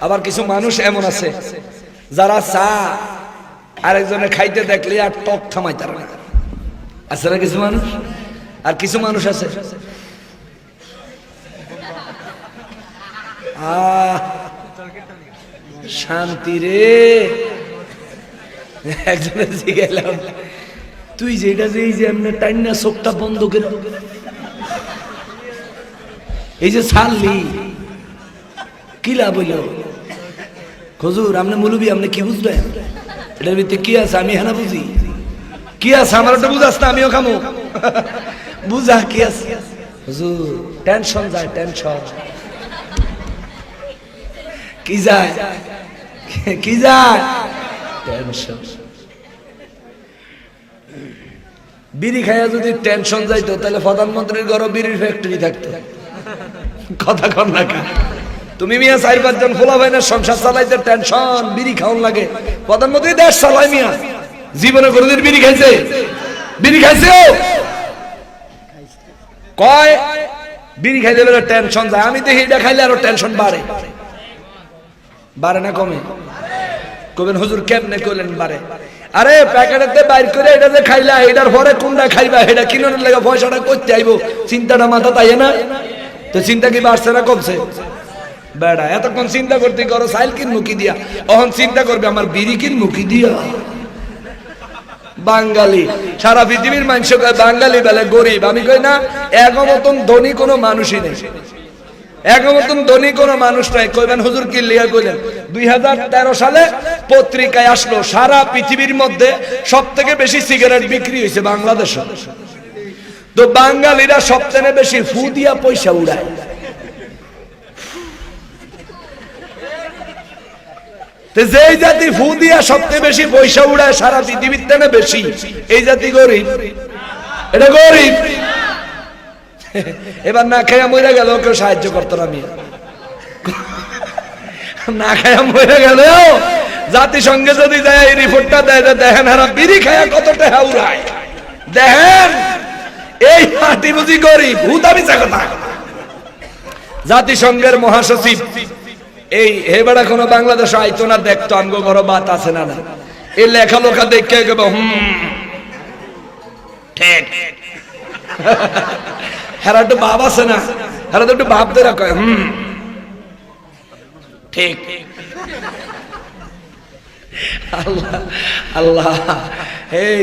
Speaker 1: আবার কিছু মানুষ এমন আছে যারা চা আরেকজনে খাইতে দেখলে আর টক থামাইতে পারে না, আছে না কিছু মানুষ? আর কিছু মানুষ আছে শান্তি রে। একজনে জিজ্ঞাসা, তুই যেটা যে এই যে এমনি টাইনা চোখটা বন্ধ করে এই যে ছাড়লি কি লাভ হইল? হুজুর আপনি মুলুবি, আপনি কি বুঝবেন এটার ভিতরে কি আছে? আমি হ্যাঁ বুঝি কি আছে, আমার একটা বুঝাস না, আমিও খামো বুঝা কি আছে? হুজুর টেনশন যায়, টেনশন কি যায়, কি যায়? টেনশন। বিড়ি খাইয়া যদি টেনশন যাইতো তাহলে প্রধানমন্ত্রীর ঘরে বিড়ির ফ্যাক্টরি থাকতো, কথা কর না কা? তুমি মিয়া 4-5 জন খোলা ভাইনের সংসার চালাইতে টেনশন, বিড়ি খাওয়ান লাগে। প্রধানমন্ত্রী দেশ চালায় মিয়া, জীবনে কোনোদিন বিড়ি খাইছে? বিড়ি খাইছে? কয় বিড়ি খাইলে বেলা টেনশন যায়, আমি দেখি এটা খাইলে আরো টেনশন বাড়ে। বাড়ে না কমে? কবেন হুজুর কেমনে কইলেন বাড়ে? আরে প্যাকেটেতে বাইর করে এটা যে খাইলা, এটার পরে কোনটা খাইবা, এটা কিনানোর লাগে পয়সাটা করতে আইবো, চিন্তাটা মাথা তাই না? তো চিন্তা কি বাড়ছে না কমছে? বেড়া এতক্ষণ চিন্তা করতে করো সাইল কিন মুখি দিয়া, অহন চিন্তা করবে আমার বিড়ি কিন মুখি দিয়া। বাঙালি, সারা পৃথিবীর মানুষ কয় বাঙালি বেলে গরিব, আমি কই না, এক মতন ধনী কোনো মানুষই নেই, এক মতন ধনী কোনো মানুষ নাই। কইবেন হুজুর কি লিয়া কইলেন? 2013 সালে পত্রিকায় আসলো সারা পৃথিবীর মধ্যে সবথেকে বেশি সিগারেট বিক্রি হয়েছে বাংলাদেশে। তো বাঙালিরা সবথেকে বেশি ফু দিয়া পয়সা উড়ায়। যেই জাতি ফু দিয়া সবচেয়ে বেশি পয়সা উড়ায় সারা পৃথিবীর থেকে বেশি, এই জাতি গরিব, এটা গরিব। এবার না খাইয়া মরে গেল, কেউ সাহায্য করতো না, আমি না খাইয়া মরে গেল জাতিসংঘে যদি যায় এই রিপোর্টটা দেয়, দেখেন হারা বিড়ি খাইয়া কত টাকা উড়ায়, দেখেন এই পার্টি বুঝি গরিব, হুদা মিছা কথা। জাতিসংঘের মহাসচিব এই হেবাড়া কোনো বাংলাদেশ আইতো না, দেখতো আমগো ঘর বাত আছে না, না এই লেখা লোকা দেখে গেব ঠিক হেরা একটু ভাব আছে না, হেরা তো একটু ভাব ধরে কয় ঠিক। আল্লাহ আল্লাহ, এই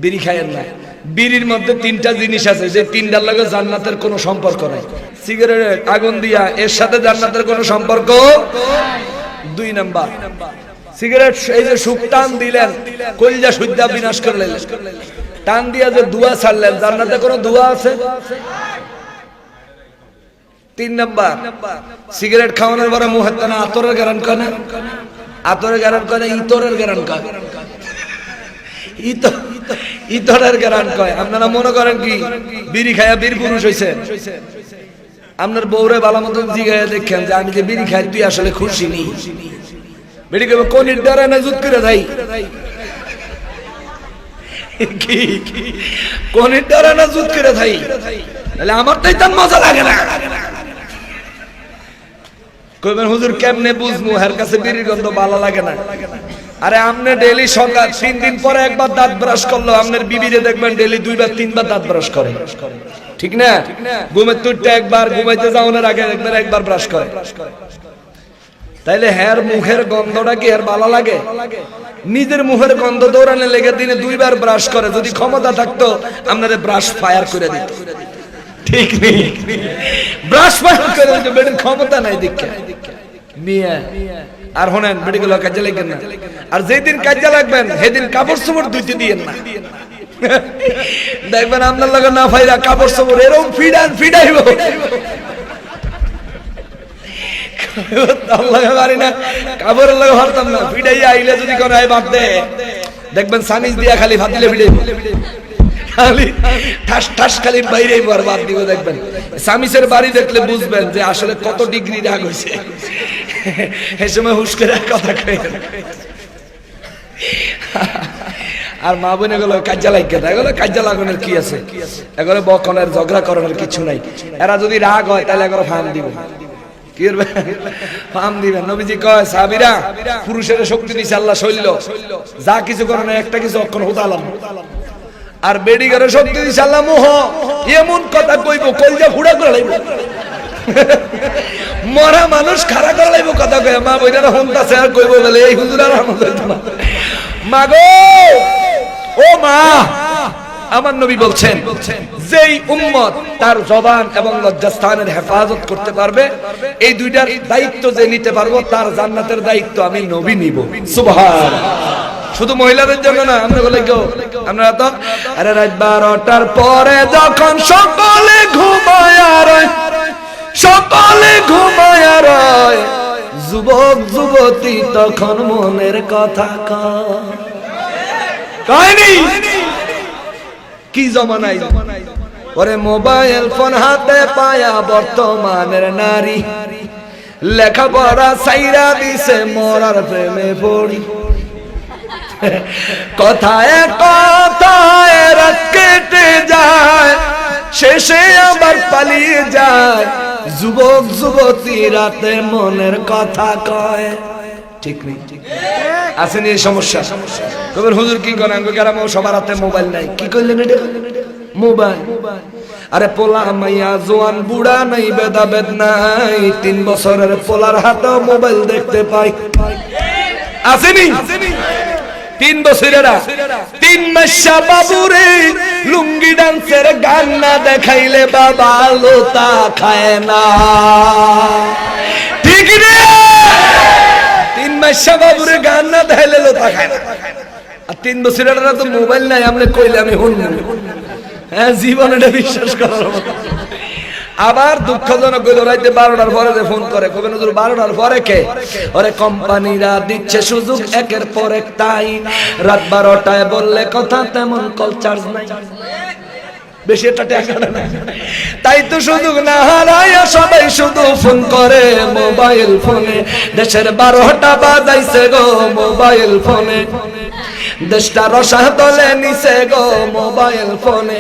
Speaker 1: বিড়ি খাইয়েন না। বিড়ির মধ্যে 3টা জিনিস আছে যে 3টার লগে জান্নাতের কোনো সম্পর্ক নাই। সিগারেট আগুন দিয়া এর সাথে জান্নাতের কোনো সম্পর্ক। 2 নাম্বার সিগারেট এই যে সুখ টান দিলেন, কলিজা সুদ্ধা বিনাশ করলেন, টান দিয়া যে দুয়া ছাড়লেন, জান্নাতে কোনো দুয়া আছে? 3 নাম্বার, সিগারেট খাওয়ানোর পরে মুখের টানা আতরের গ্যারান কয় না? আতরের গ্যারান কয় না, ইতরের গ্যারান কয়? ইতরের গ্যারান কয়। আপনারা মনে করেন কি বিড়ি খায়া বীর পুরুষ হইছে? আপনার বউরে ভালো মতন জিগায়া দেখেন যে আমি যে বিড়ি খাই তুই আসলে খুশি নি? বেড়ি কবে কোনির দ্বারা না জুত করে যাই, কি কোনির দ্বারা না জুত করে যাই, তাহলে আমার তাই তার মজা লাগে না। কইবেন হুজুর কেমনে বুঝবো এর কাছে বিড়ির গন্ধ ভালো লাগে না? আরে আপনি ডেইলি সকাল 3 দিন পরে একবার দাঁত ব্রাশ করলো, আপনার বিবিরে দেখবেন ডেইলি 2 3 বার দাঁত ব্রাশ করে, ঠিক না? ঘুমের তুইটা একবার, ঘুমাইতে যাওয়ার আগে একবার ব্রাশ করে। তাইলে হের মুখের গন্ধটা কি এর ভালো লাগে? নিজের মুখের গন্ধ দৌড়ানে লেগে দিনে 2 বার ব্রাশ করে, যদি ক্ষমতা থাকতো আপনাদের ব্রাশ ফায়ার করে দিত, ঠিক নেই? ব্রাশ ফায়ার করে দিত, বেটের ক্ষমতা নাই দীক্ষা মিয়া। আর হনেন বেটি গুলো কাজে লাগবেন না, আর যেদিন কাজে লাগবেন সেদিন কাপড় চোপড় ধুইতে দিয়েন না। দেখবেন আপনার লগে না ফাইরা কাপড় চোপড় এরকম ফিডাইব, কাপড়ের লগে হারতাম না, ফিডাইয়া আইলে যদি কোনো বাদ দেয় দেখবেন সামিজ দিয়া খালি ভাতিলে ফিডাইব, খালি ঠাস ঠাস খালি বাইরে বাদ দিব। দেখবেন সামিসের বাড়ি দেখলে বুঝবেন যে আসলে কত ডিগ্রি রাগ হয়েছে। এই সময় হুশ করে কথা কয়। আর মা বোন এগুলো কাজা লাগে না, এগুলো কাজা লাগানোর কি আছে? এগুলো বকনের ঝগড়া করানোর কিছু নাই। এরা যদি রাগ হয় তাহলে এগুলো ফান দিবে, কি করবে? ফান দিবেন। নবীজি কয় সাহাবীরা পুরুষের শক্তি দিছে আল্লাহ শৈল্য, যা কিছু করে না একটা কিছু অক্ষণ হতালাম, আর বেডিগারের শক্তি দিছে আল্লাহ মোহ, এমন কথা কইব কলজা ফুড়া করে লাইব, মরা মানুষ খাড়া করে লাইব কথা কয়। মা বইনারা হুনতাছে আর কইব বলে এই হুজুর আর আমার হইতো না। মা গো, ও মা, আমার নবী বলছেন যেই উম্মত তার জবান এবং লজ্জাস্থানের হেফাজত করতে পারবে, এই দুইটার দায়িত্ব যে নিতে পারবো, তার জান্নাতের দায়িত্ব আমি নবী নিব। সুবহানাল্লাহ। শুধু মহিলাদের জন্য না, আমরা বলে কেউ আমরা তো আরে রাত 12টার পরে যখন সকলে ঘুমায় রয়, সকলে ঘুমায় রয়, যুবক যুবতী তখন মনের কথা কয়নি। কি জমানাই ওরে মোবাইল ফোন হাতে পায়া বর্তমানের নারী, লেখাপড়া সাইরা দিছে মরার প্রেমে পড়ি, কথায় কথায় রাত কেটে যায়, শেষে আবার পালিয়ে যায়, যুবক যুবতী রাতে মনের কথা কয়, ঠিক নেই? আসেনি এই সমস্যা? কবেন হুজুর কি করেন? সবার হাতে মোবাইল নাই। কি করলেন এটা? মোবাইল। আরে পোলা মাইয়া জোয়ান বুড়া নাই, ভেদাভেদ নাই, 3 বছরের পোলার হাতে মোবাইল দেখতে পাই, আসেনি? 3 বছরেরা 3 মাসা বাবুরে লুঙ্গি ডান্সের গান না দেখাইলে বাবা লোতা খায় না, ঠিক রে? 3 মাসা বাবুরে গান না দেখাইলে লোতা খায় না। আর 3 বছরেরা তো মোবাইল নাই, আমরা কইলে আমি শুনব, হ্যাঁ জীবন এটা বিশ্বাস করার মতো। আবার দুঃখজনক হইল রাইতে 12টার পরে ফোন করে, কবে নজর 12টার পরে কে? ওরে কোম্পানিরা দিচ্ছে সুযোগ একের পর এক, তাই রাত 12টায় বললে কথা তেমন কল চার্জ নাই, বেশি একটা টাকা না, তাই তো সুযোগ না হারায়া সবাই শুধু ফোন করে মোবাইল ফোনে। দেশের 12টা বাজাইছে গো মোবাইল ফোনে, দেশটা রসা দলে নিছে গো মোবাইল ফোনে,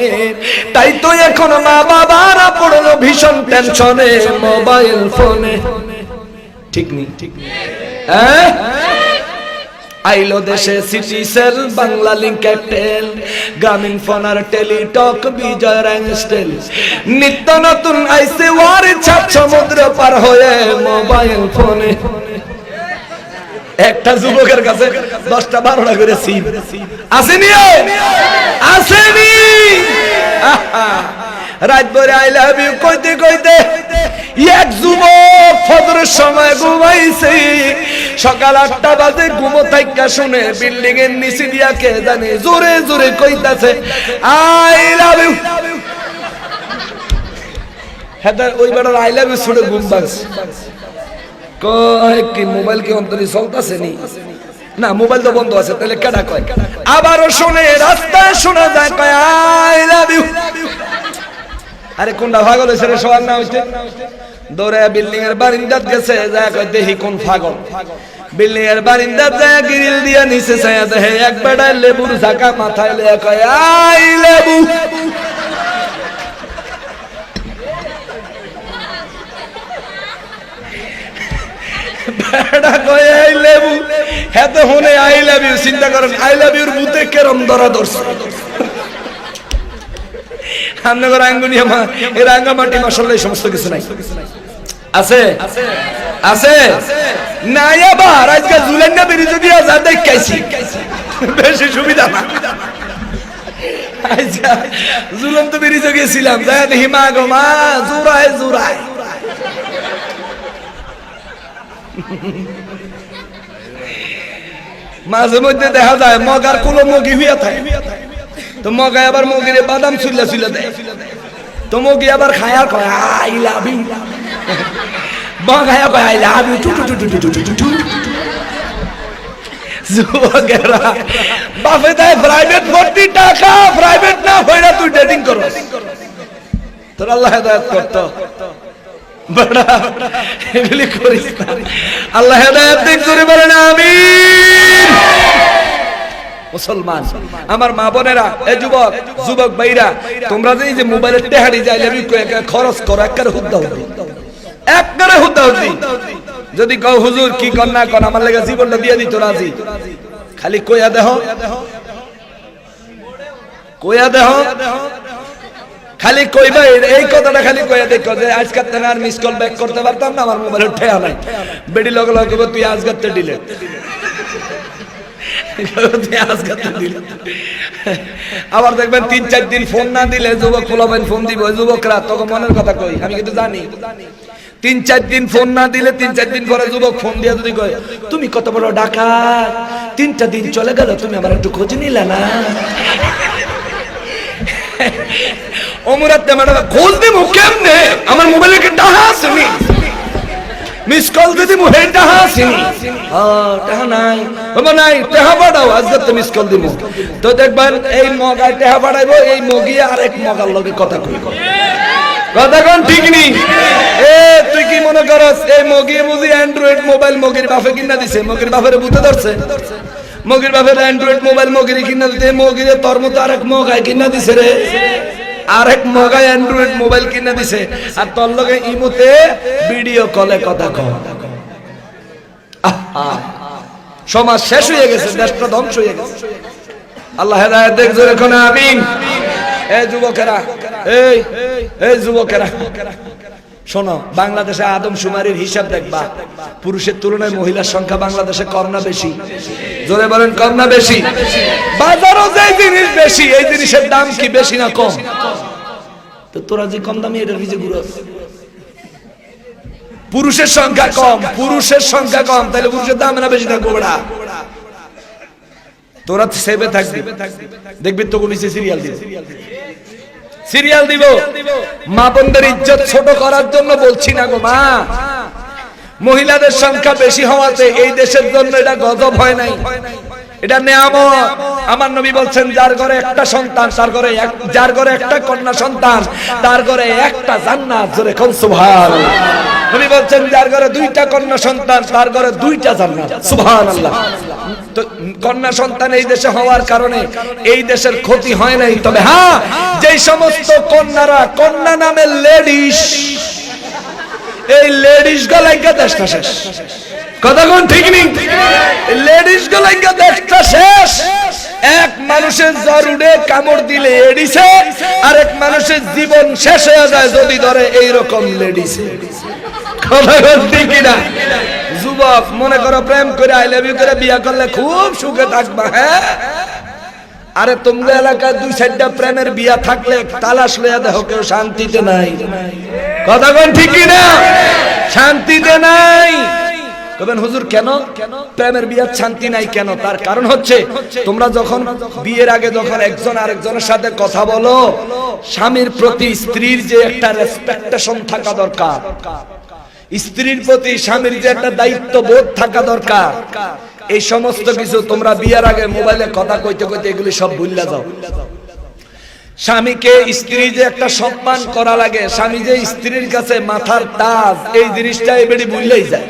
Speaker 1: তাই তো এখন মা বাবারা পড়লো ভীষণ টেনশনে মোবাইল ফোনে, ঠিক নেই? হ্যাঁ, আইলো দেশে city cell, Banglalink, Airtel, Grameenphone আর টেলিটক, বিজয় র্যাংস্টেল, নিত্য নতুন আইছে ওয়ার ছাপ সমুদ্র পার হয়ে মোবাইল ফোনে। একটা যুবকের কাছে 10টা 12টা করে সিম আসেনি, আসেনি? রাত ভরে আই লাভ ইউ কইতে কইতে এক যুবক ফজরের সময় ঘুমাইছে, সকাল 8টা বাজে ঘুমো থাইকা শুনে বিল্ডিং এর নিচে দিয়া কে জানে জোরে জোরে কইতাছে আই লাভ ইউ। হ্যাঁ ওই বেটার আই লাভ ইউ শুনে ঘুম ভাঙছে। কয় কি মোবাইল কি অন্তরে চলতেছে নি? না মোবাইল তো বন্ধ আছে, তাহলে কেডা কয়? আবারও শুনে রাস্তায় শোনা যায় কয় আই লাভ ইউ। আরে কোনটা পাগল হইছে রে সবার না হইছে? দৌড়ে বিল্ডিং এর বারিন্দাত গেছে, যায় কয় দেখি কোন পাগল। বিল্ডিং এর বারিন্দাত যায় গ্রিল দিয়া নিচে ছায়া দেখে এক বেটা লেবুর ঝাঁকা মাথায় লয়ে কয় আই লেবু। বেটা কয় আই লেবু, হ্যাঁ তো হনে আই লাভ ইউ। চিন্তা করেন আই লাভ ইউর ভূতে কেরম ধরা ধরছে। আমনগর আঙ্গুনিয়া মা এই রাঙ্গামাটি মাশাআল্লাহ এই সমস্ত কিছু নাই আছে আছে নাই। আবার আজকাল জুলেন্না ব্রিজ দিয়া যা দেখাইছি বেশি সুবিধা না। আজকা ঝুলন্ত ব্রিজে গেছিলাম, যায় দেখি মা গো মা জুরায় জুরায়। মাঝে মধ্যে দেখা যায় মগার কুলো মগি হইয়া থাকে, তো মগায় আবার মগিরে বাদাম চুল্লা চুল্লা দেয়, তো মগি আবার খায়া কয় আই লাভ ইউ। মগায়া কয় I love you too too too too too too too. যুবকেরা বাপে দেয় প্রাইভেট 40 টাকা, প্রাইভেট না হইরা তুই ডেটিং করস, তোর আল্লাহ হেদায়েত করতো। বড়া এগুলি করিস না, আল্লাহ হেদায়েত দিন করে বলেন আমিন। মুসলমান আমার মা বোনেরা, এই যুবক যুবক ভাইরা, তোমরা যে মোবাইলের টেহাড়ি যাইলে খরচ করো একবারে হুদ্দা হুদ্দি, একবারে হুদ্দা হুদ্দি। যদি কও হুজুর কি কর না কর আমার লাগা জীবনটা দিয়ে দিত রাজি, খালি কইয়া দেহ কইয়া দেহ, খালি কইবা এই কথাটা খালি কইয়া দেখো যে আজকাল থেকে আর মিস কল ব্যাক করতে পারতাম না, আমার মোবাইলের ঠেয়া নাই। বেডি লগে লগে কইব তুই আজকাল তে ডিলেট, আবার দেখবেন 3-4 দিন ফোন না দিলে যুবক ফোলাবেন ফোন দিব, যুবকরা তখন মনের কথা কই আমি কিন্তু জানি। 3-4 দিন ফোন না দিলে 3-4 দিন পরে যুবক ফোন দিয়া যদি কয় তুমি কত বড় ডাকাত, 3টা দিন চলে গেল তুমি আমার একটু খোঁজ নিলা না। ওমরাতে মানে খোঁজ দিমু কেমনে, আমার মোবাইলে কি টাহা আছে নি? মিস কল দিদি মুহে টাহা আছে নি? টাহা নাই বাবা, নাই টাহা বাড়াও, আজকে তো মিস কল দিমু। তো দেখবেন এই মগায় টাহা বাড়াইবো, এই মগিয়ে আরেক মগার লগে কথা কইব, কথা কোন ঠিক নি? এ তুই কি মনে করস এই মগিয়ে বুঝি অ্যান্ড্রয়েড মোবাইল মগির বাপে কিনা দিছে? মগির বাপের ভূতে ধরছে? মগির বাপের অ্যান্ড্রয়েড মোবাইল মগির কিনা দিতে, মগিরে তোর মতো আরেক মগায় কিনা দিছে রে, আরেক মগায় অ্যান্ড্রয়েড মোবাইল কিনা দিছে, আর তোর লগে ইমোতে ভিডিও কলে কথা কয়। সমাজ শেষ হয়ে গেছে, দেশটা ধ্বংস হয়ে গেছে। আল্লাহ হেদায়েত দেখ জোরে কোন আমিন। এই যুবকেরা, এই যুবকেরা শোনো, বাংলাদেশে আদমশুমারির হিসাব দেখবা, পুরুষের তুলনায় মহিলার সংখ্যা বাংলাদেশে কম না বেশি? জোরে বলেন কম না বেশি? বাজারও যে জিনিস বেশি, এই জিনিসের দাম কি বেশি না কম? তো তোরা যে কম দামি এটা ভিজে ঘুরস। পুরুষের সংখ্যা কম, পুরুষের সংখ্যা কম, তাহলে পুরুষের দাম না বেশি থাকবো? বেড়া তোরা সেবে থাকবি, দেখবি তো নিচে সিরিয়াল দিবে, সিরিয়াল দিব। মা বোনদের ইজ্জত ছোট করার জন্য বলছি না গো মা, মহিলাদের সংখ্যা বেশি হওয়াতে এই দেশের জন্য এটা গজব হয় নাই, এটা নেয়ামত। আমার নবী বলছেন যার ঘরে একটা সন্তান, যার ঘরে একটা কন্যা সন্তান, তার ঘরে একটা জান্নাত। জোরে কোন সুবহানাল্লাহ। নবী বলছেন যার ঘরে 2টা কন্যা সন্তান, তার ঘরে 2টা জান্নাত। সুবহানাল্লাহ। তো কন্যা সন্তান এই দেশে হওয়ার কারণে এই দেশের ক্ষতি হয় নাই, তবে হ্যাঁ যেই সমস্ত কন্যারা কন্যা নামে লেডিস, এই লেডিস গলাইকা দেশটা শেষ। কথা কোন ঠিক নেই? লেডিস গলাইকা দেশটা শেষ। এক মানুষের জরুরে কামড় দিলে এডিসে, আরেক মানুষের জীবন শেষ হয়ে যায় যদি ধরে এইরকম লেডিসে। কথা কোন ঠিক না? যুবক মনে করো প্রেম করে আই লাভ ইউ করে বিয়া করলে খুব সুখে থাকবা, হ্যাঁ? আরে তোমরা এলাকায় 2-4টা প্রেমের বিয়া থাকলে তালাশ লইয়া দেখো কেউ শান্তিতে নাই। কথা কোন ঠিক না? শান্তিতে নাই। কবেন হুজুর কেন প্রেমের বিয়ার শান্তি নাই কেন? তার কারণ হচ্ছে তোমরা যখন বিয়ের আগে যখন একজন আরেকজনের সাথে কথা বলো, স্বামীর প্রতি স্ত্রীর যে একটা রেসপেকটেশন থাকা দরকার, স্ত্রীর প্রতি স্বামীর যে একটা দায়িত্ববোধ থাকা দরকার, এই সমস্ত কিছু তোমরা বিয়ের আগে মোবাইলে কথা কইতে কইতে এগুলি সব ভুলে যাও। স্বামীকে স্ত্রী যে একটা সম্মান করা লাগে, স্বামী যে স্ত্রীর কাছে মাথার তাজ, এই জিনিসটা এবারে ভুললেই যায়।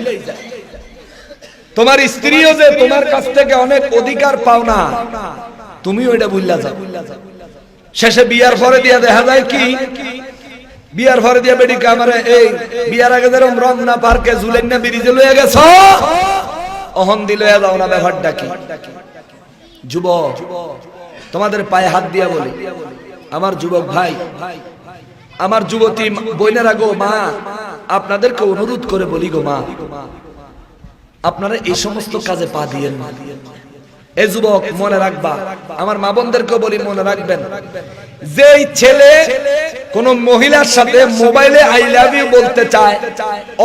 Speaker 1: তোমার স্ত্রীও যে তোমার কাছ থেকে অনেক অধিকার পাও না, তুমিও এটা ভুললা যাও। শেষে বিয়ার পরে দিয়া দেখা যায় কি, বিয়ার পরে দিয়া বেডি কামারে এই বিয়ার আগে যেরকম রমনা পার্কে ঝুলেন্না ব্রিজে লয়ে গেছো, অহন দিলে যাও না। ব্যাপারটা কি? যুবক, তোমাদের পায়ে হাত দিয়া বলি, আমার যুবক ভাই, আমার যুবতী বোনেরা গো, মা আপনাদেরকে অনুরোধ করে বলি গো মা, আপনারা এই সমস্ত কাজে পা দিয়েন না। এই যুবক মনে রাখবা, আমার মা বোনদেরকে বলি মনে রাখবেন, যেই ছেলে কোন মহিলার সাথে মোবাইলে আই লাভ ইউ বলতে চায়,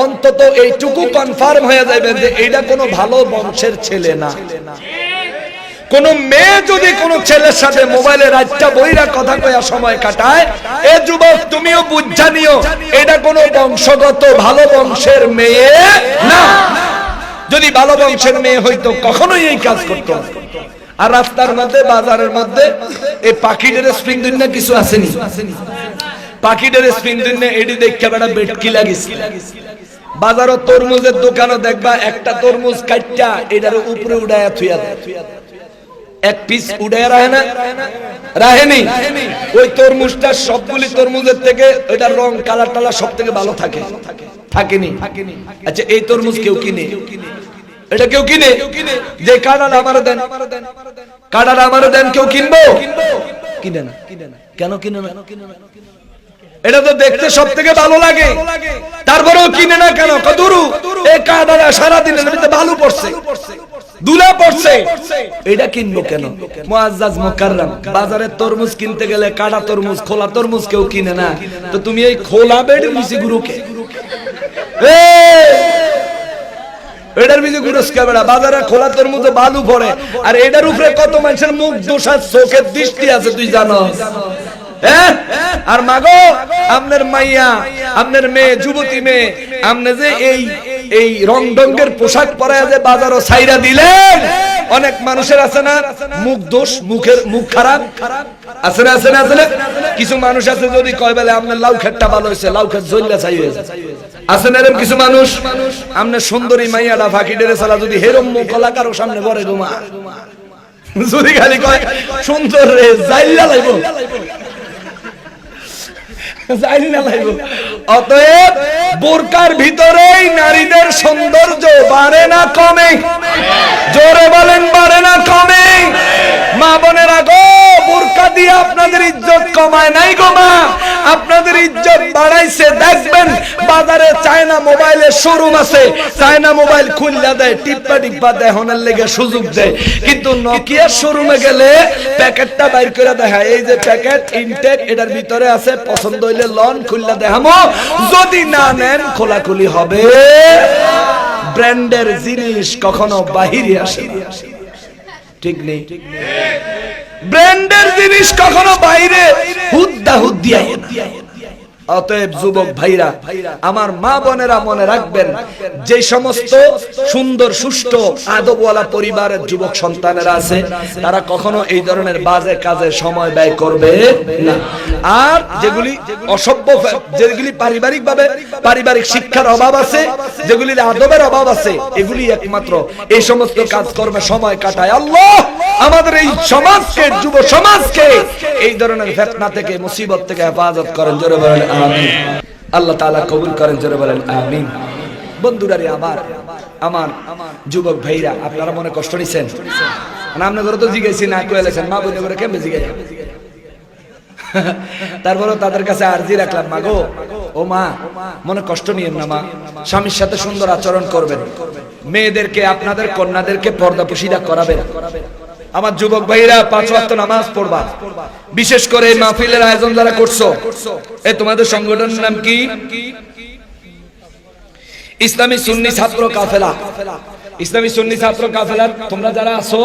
Speaker 1: অন্তত এইটুকু কনফার্ম হয়ে যাবেন যে এইটা কোনো ভালো বংশের ছেলে না। কোন মেয়ে যদি কোন ছেলের সাথে মোবাইলে রাতটা বইরা কথা কয়া সময় কাটায়, এ যুবক তুমিও বুঝা নিও এটা কোনো বংশগত ভালো বংশের মেয়ে না। যদি ভালো বংশের মেয়ে হইতো কখনোই এই কাজ করতো। আর রাস্তার মধ্যে বাজারের মধ্যে এই পাখিদের স্প্রিং দিন না কিছু আসেনি, পাখিদের স্প্রিং দিন না এটি দেখতে বেড়া বেটকি লাগিস। বাজারও তরমুজের দোকানও দেখবা একটা তরমুজ কাটটা এটার উপরে উড়াইয়া থুইয়া দেয়, এক পিস উড়াইয়া রাখে না, রাখেনি। ওই তরমুজটা সবগুলি তরমুজের থেকে ওইটার রং কালার টালার সব থেকে ভালো থাকে, থাকেনি। আচ্ছা এই তরমুজ কেউ কিনে? এটা কেউ কিনে? যে কাঁড়াটা আমারে দেন, কাঁড়াটা আমারে দেন, কেউ কিনবো? কিনে না। কেন কিনে না? এটা তো দেখতে সব থেকে ভালো লাগে, তারপরেও কিনে না কেন? কদুরু এই কাঁড়াটা সারাদিনের ভিতরে ভালো পড়ছে, দুলা পড়ছে, এটা কিনবো কেন? মুআজ্জাজ মুকাররম, বাজারে তরমুজ কিনতে গেলে কাঁড়া তরমুজ, খোলা তরমুজ কেউ কিনে না। তো তুমি এই খোলা বেড মিশি গুরুকে এটার ভিতরে গুরুস্কা বেড়া, বাজারে খোলা তরমুজে বালু পড়ে, আর এটার উপরে কত মানুষের মুখ দোষার চোখের দৃষ্টি আছে তুই জানো? আর মাগো আপনার মাইয়া, আপনার মেয়ে, যুবতী মেয়ে, আপনি যে এই রং ডঙ্গের পোশাক পরায় যে বাজারও ছাইরা দিলেন, অনেক মানুষের আছে না মুখ দোষ, মুখ খারাপ আছে না, আছে না, আছে না? কিছু মানুষ আছে যদি কয় বেলে আপনার লাউ খেটটা ভালো হয়েছে, লাউ খেট জ্বললা চাই হয়েছে, আছে না এরকম কিছু মানুষ? আপনার সুন্দরী মাইয়াটা ফাঁকি ডেরে চালা যদি হেরম মুখ কলাকারও সামনে বড়ে গোমা, যদি খালি কয় সুন্দর রে জাইল্লা লাইব, অতএব বোরকার ভিতরেই নারীদের সৌন্দর্য বাড়ে না কমে? জোরে বলেন বাড়ে না কমে? মা বোনেরা গো, বোরকা দিয়ে আপনাদের ইজ্জত কমায় নাই গো মা, আপনাদের ইজ্জত বাড়াইছে। দেখবেন বাজারে চায়না মোবাইলের শোরুম আছে, চায়না মোবাইল খুললা দেয়, টিপ্পা টিপ্পা দেয়, হনের লেগে সুযোগ দেয়। কিন্তু নোকিয়ার শোরুমে গেলে প্যাকেটটা বাইর করে দেখায়, এই যে প্যাকেট ইনটেক, এটার ভিতরে আছে, পছন্দ হইলে লন, খুললা দেখামো, যদি না নেন খোলাখুলি হবে। ব্র্যান্ডের জিনিস কখনো বাহিরে আসে না, ঠিক নেই? ব্র্যান্ডের জিনিস কখনো বাইরে হুদ্দা হুদ্দিয়া। অতএব যুবক ভাইরা, আমার মা বোনেরা মনে রাখবেন, যে সমস্ত সুন্দর সুষ্ঠু আদবওয়ালা পরিবারের যুবক সন্তানেরা আছে, তারা কখনো এই ধরনের বাজে কাজে সময় ব্যয় করবে না। আর যেগুলি অসভ্য, যেগুলি পারিবারিকভাবে পারিবারিক শিক্ষার অভাব আছে, যেগুলির আদবের অভাব আছে, এগুলি একমাত্র এই সমস্ত কাজকর্মে সময় কাটায়। আল্লাহ আমাদের এই সমাজকে, যুব সমাজকে এই ধরনের ফিতনা থেকে, মুসিবত থেকে হেফাজত করেন। জোরে বলেন আমিন। আল্লাহ তাআলা কবুল করেন। জোরে বলেন আমিন। বন্ধুরা রে আমার, আমার যুবক ভাইরা, আপনারা মনে কষ্ট নিছেন? আপনারা তো জিজ্ঞাসি না কইলেছেন, মা বোন করে কেমনে জিজ্ঞাসা? তারপরে তাদের কাছে আরজি রাখলাম, মা গো, ও মা, মনে কষ্ট নিয়েন না মা, স্বামীর সাথে সুন্দর আচরণ করবেন, মেয়েদেরকে, আপনাদের কন্যাদেরকে পর্দাপোশিদা করাবেন। আমার যুবক ভাইরা 5 ওয়াক্ত নামাজ পড়বা। বিশেষ করে এই মাহফিলের আয়োজন যারা করছো, তোমাদের সংগঠনের নাম কি? ইসলামী সুন্নি ছাত্র কাফেলা, ইসলামী সুন্নি ছাত্র কাফেলার তোমরা যারা আছো,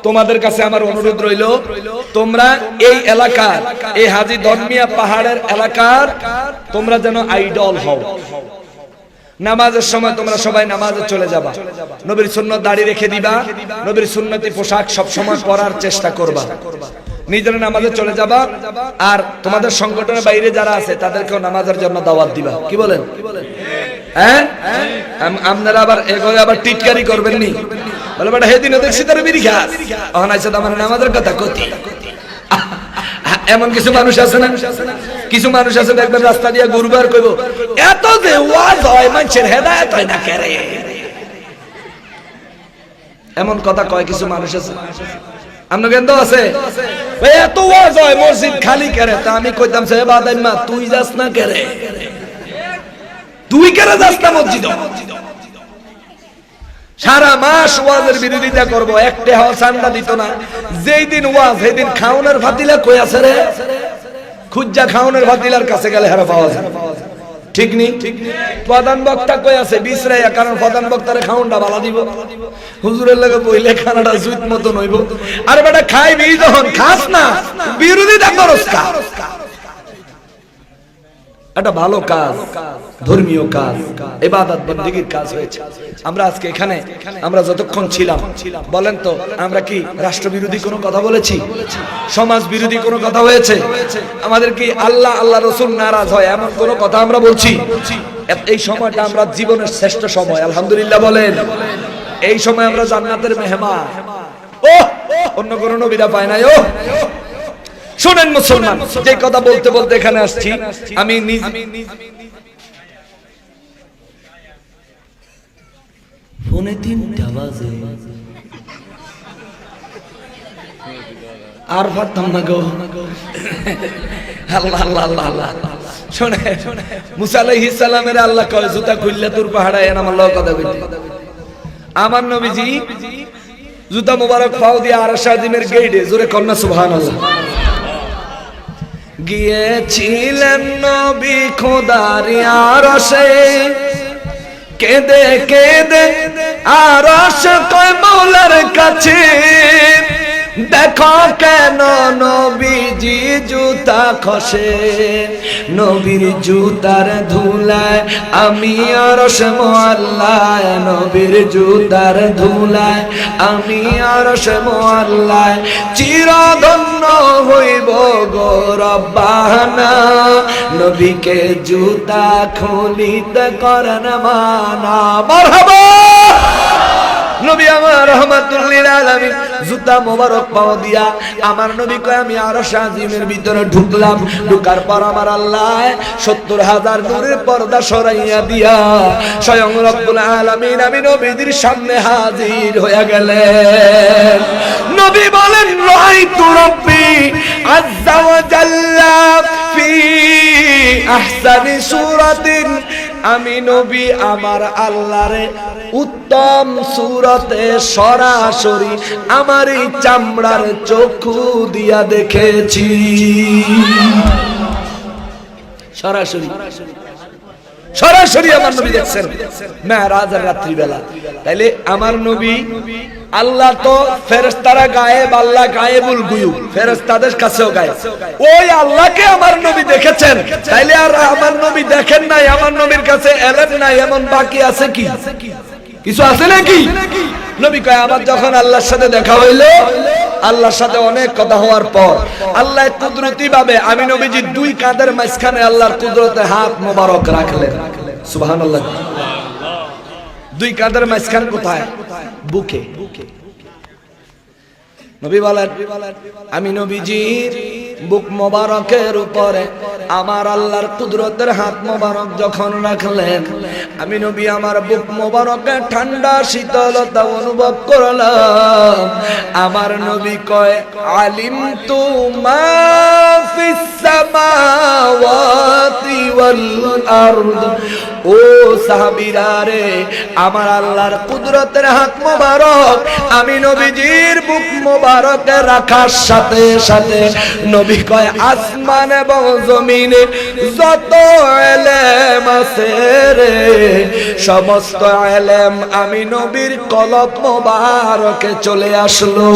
Speaker 1: তোমাদের কাছে আমার অনুরোধ রইল, তোমরা এই এলাকার, এই হাজী ধর্মিয়া পাহাড়ের এলাকার তোমরা যেন আইডল হও। নামাজের সময় তোমরা সবাই নামাজে চলে যাবা, নবীর সুন্নত দাড়ি রেখে দিবা, নবীর সুন্নতি পোশাক সব সময় পরার চেষ্টা করবা, নিজেরা নামাজে চলে যাবা। আর তোমাদের সংগঠনের বাইরে যারা আছে তাদেরকেও নামাজের জন্য দাওয়াত দিবা। কি বলেন? হ্যাঁ, আপনারা আবার এগোলে আবার টিটকারি করবেন নি, বলে বেটা হেদিনও দেখছি তার বিড়ি খাস, অহন আইছে তো আমার নামাজের কথা কতি। এমন কিছু মানুষ আছে না, কিছু মানুষ আছে দেখবেন রাস্তা দিয়ে গুরুবার কইব, এত যে ওয়াজ হয় মানুষের হেদায়েত হয় না কেরে, এমন কথা কয় কিছু মানুষ আছে। আপনার কেন আছে এত ওয়াজ হয় মসজিদ খালি কেরে, তা আমি কইতাম সে বাদাইমা তুই যাস না কেরে, তুই কেন যাস না মসজিদ? সারা মাস ওয়াজের বিরোধিতা করবো, একটা হাওয়া চান্দা দিত না, যেই দিন ওয়াজ সেই দিন খাওনের ফাতিলা কই আছে রে, খুঁজা খাওনের ফাতিলার কাছে গেলে হারা পাওয়া যায়। ঠিক নি? প্রধান বক্তা কই আছে বিশ্রাইয়া, কারণ প্রধান বক্তারে খাওনটা বালা দিব, হুজুরের লাগে বইলে খানাটা জুত মতন হইব। আরে বেটা খাইবি যখন খাস না, বিরোধিতা করস কা? একটা ভালো কাজ, ধর্মীয় কাজ, ইবাদত বন্দেগীর কাজ হয়েছে। আমরা আজকে এখানে আমরা যতক্ষণ ছিলাম, বলেন তো আমরা কি রাষ্ট্রবিরোধী কোনো কথা বলেছি? সমাজ বিরোধী কোনো কথা হয়েছে? আমাদের কি আল্লাহ আল্লাহ রাসূল নারাজ হয় এমন কোনো কথা আমরা বলছি? এই সময়টা আমরা জীবনের শ্রেষ্ঠ সময়, আলহামদুলিল্লাহ বলেন। এই সময় আমরা জান্নাতের মেহমান, ও অন্য কোন নবীরা পায় নাই। ও শুনেন মুসলমান, যে কথা বলতে বলতে এখানে আসছি, আমি ফোনে 3টা বাজে আর পারতাম না গো। আল্লাহ আল্লাহ আল্লাহ আল্লাহ। শুনে মুসা আলাইহিস সালামের আল্লাহ কয় জুতা খুললে তোর পাহাড়ায় আমার লগে কথা কইতে। আমার নবীজি জুতা মোবারক পাও দিয়ে আরশ আজিমের গেটে জোরে কন্না সুবহানাল্লাহ গিয়েছিলেন নবী খোদার আরশে, কেঁদে কেঁদে আরশ কয় মওলার কাছে, দেখো কেন নবীজি জুতা খসে, নবীর জুতার ধুলায় আমি আরশ মুআল্লায়, নবীর জুতার ধুলায় আমি আরশ মুআল্লায়, চিরধন্য হইব গো রব্বানা, নবীকে জুতা খুলিতে করেন মানা। মারহাবা। নবী আমার রাহমাতুল লিল আলামিন জুতা মোবারক পাও দিয়া আমার নবী কয় আমি আরশ আজিমের ভিতরে ঢুকলাম। ঢুকার পর আমার আল্লাহ ৭০,০০০ নূরের পর্দা সরাইয়া দিয়া স্বয়ং রব্বুল আলামিন আমি নবীর সামনে হাজির হয়ে গেলেন। নবী বলেন রাআইতু রাব্বি আযজা ওয়া জাল্লা ফি আহসানি সূরাতিন, আমি নবী আমার আল্লাহরে উত্তম সূরতে সরাসরি আমার এই চামড়ার চক্ষু দিয়া দেখেছি। সরাসরি সরাসরি আমার নবী দেখছেন মেরাজের রাত্রি বেলা। তাইলে আমার নবী, আল্লাহ তো ফেরেশতারা গায়েব, আল্লাহ গায়েবুল গুয়ুব, ফেরেশতাদের কাছেও গায়েব। ওই আল্লাহকে আমার নবী দেখেছেন, তাইলে আর আমার নবী দেখেন নাই, আমার নবীর কাছে এলেন নাই, এমন বাকি আছে কি? কিছু আছে নাকি? নবী কয় আমার যখন আল্লাহর সাথে দেখা হইলো, আল্লাহর সাথে অনেক কথা হওয়ার পর আল্লাহ কুদরতি ভাবে আমি নবীজি 2 কাঁধের মাঝখানে আল্লাহর কুদরতে হাত মোবারক রাখলেন। সুবহানাল্লাহ। 2 কাঁধের মাঝখানে কোথায়? বুকে। নবী বলেন আমি নবীজির বুক মোবারকের উপরে আমার আল্লাহর কুদরতের হাত মোবারক যখন রাখলেন, আমি নবী আমার বুক মোবারকে ঠান্ডা শীতলতা অনুভব করলাম। আমার নবী কয় আলিমতু মা ফিস সামাওয়াতি ওয়াল আরদ। ও সাহাবীরা রে, আমার আল্লাহর কুদরতের হাত মোবারক আমি নবীজির বুক মোবারকে রাখার সাথে সাথে নবী কয় আসমান এবং জমিনে যত ইলম আছে রে, সমস্ত ইলম আমি নবীর কলব মোবারকে চলে আসলো।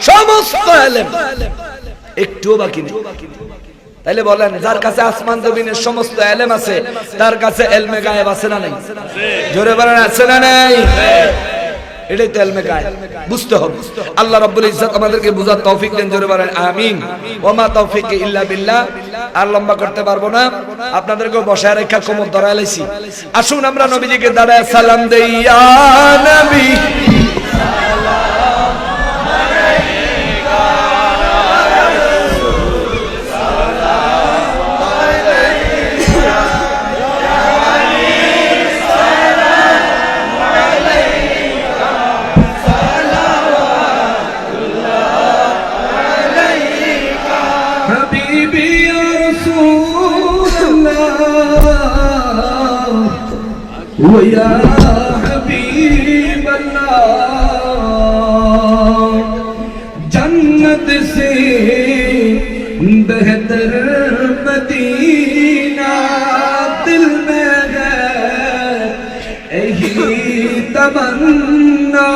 Speaker 1: সমস্ত ইলম একটুও বাকি নেই। তাইলে বলেন, যার কাছে আসমান জমিনের সমস্ত ইলম আছে তার কাছে ইলমে গায়েব আছে না নাই? জোরে বলেন, আছে না নাই? এটাই তো ইলমে গায়েব, বুঝতে হবে। আল্লাহ রাব্বুল ইজ্জত আমাদেরকে বুঝার তৌফিক দেন। জোরে বলেন আমিন। ওয়া মা তাওফিকি ইল্লা বিল্লাহ। আর লম্বা করতে পারবো না, আপনাদেরকে বসায় রেখা কোমর ধরায় লাইছি। আসুন আমরা নবীজিকে দাঁড়ায় সালাম দেই। ইয়া নবী
Speaker 2: या हबीब अल्लाह, जन्नत से बेहतर मदीना दिल में है, यही तमन्ना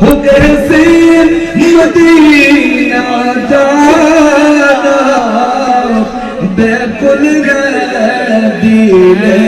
Speaker 2: हो कैसे मदीना जाना, बेकुल है दिले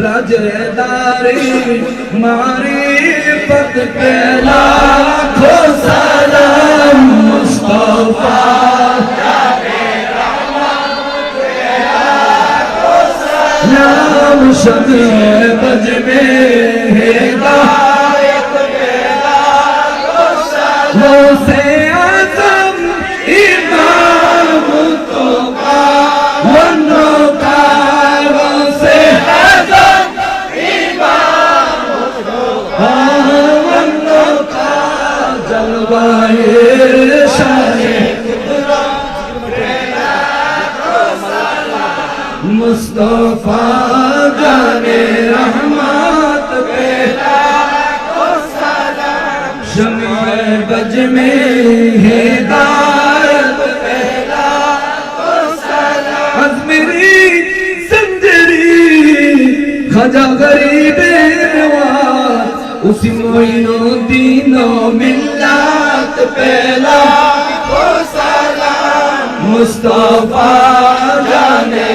Speaker 2: राजदारी मारिफत पे लाखों सलाम, मुस्तफा नाम शमे बज में हिदायत पे लाखों सलाम, वो से आज़म इमाम मुस्तफा वनो का मुस्तफा जाने रहमत पे लाखों सलाम, शम्ए बज में हिदायत पे लाखों सलाम, अज़मेरी ज़ंजीरी ख़जा गरीबे नवाज़, उसी मोइनुद्दीनो मिल्लत पे लाखों सलाम, मुस्तफा जाने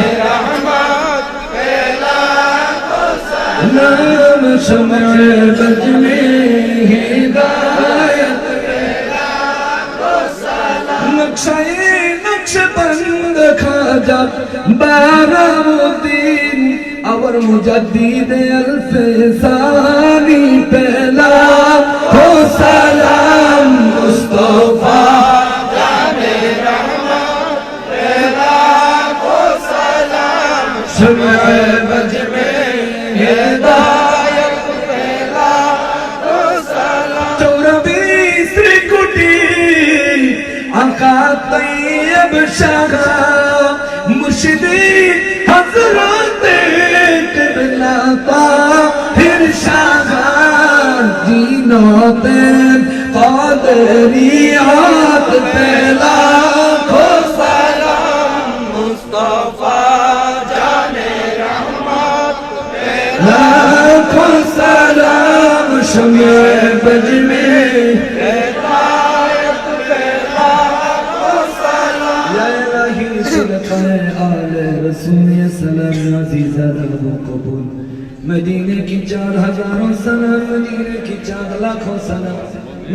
Speaker 2: नाम शम्ए बज में हिदायत पे लाखों सलाम, नक्शे नक्शबंद ख़ाजा बारामुद्दीन और मुजद्दिद अल्फसानी पे लाखों सलाम, मुस्तफा जाने रहमत पे लाखों सलाम, शम्ए बज में हिदायत पे लाखों सलाम, 24 कुटी आका तैयब शाह मुर्शिदी हज़रत किबला ताहिर शाह जी कायनात कादरियात पे लाखों सलाम मुस्तफा जाने रहमत पे लाखों सलाम शम्ए बज में हिदायत पे लाखों सलाम या इलाही सदक़े आले रसूल सलाम अज़ीज़ रब कबूल मदीने की 4000 सलाम मदीने की 4 लाखों सलाम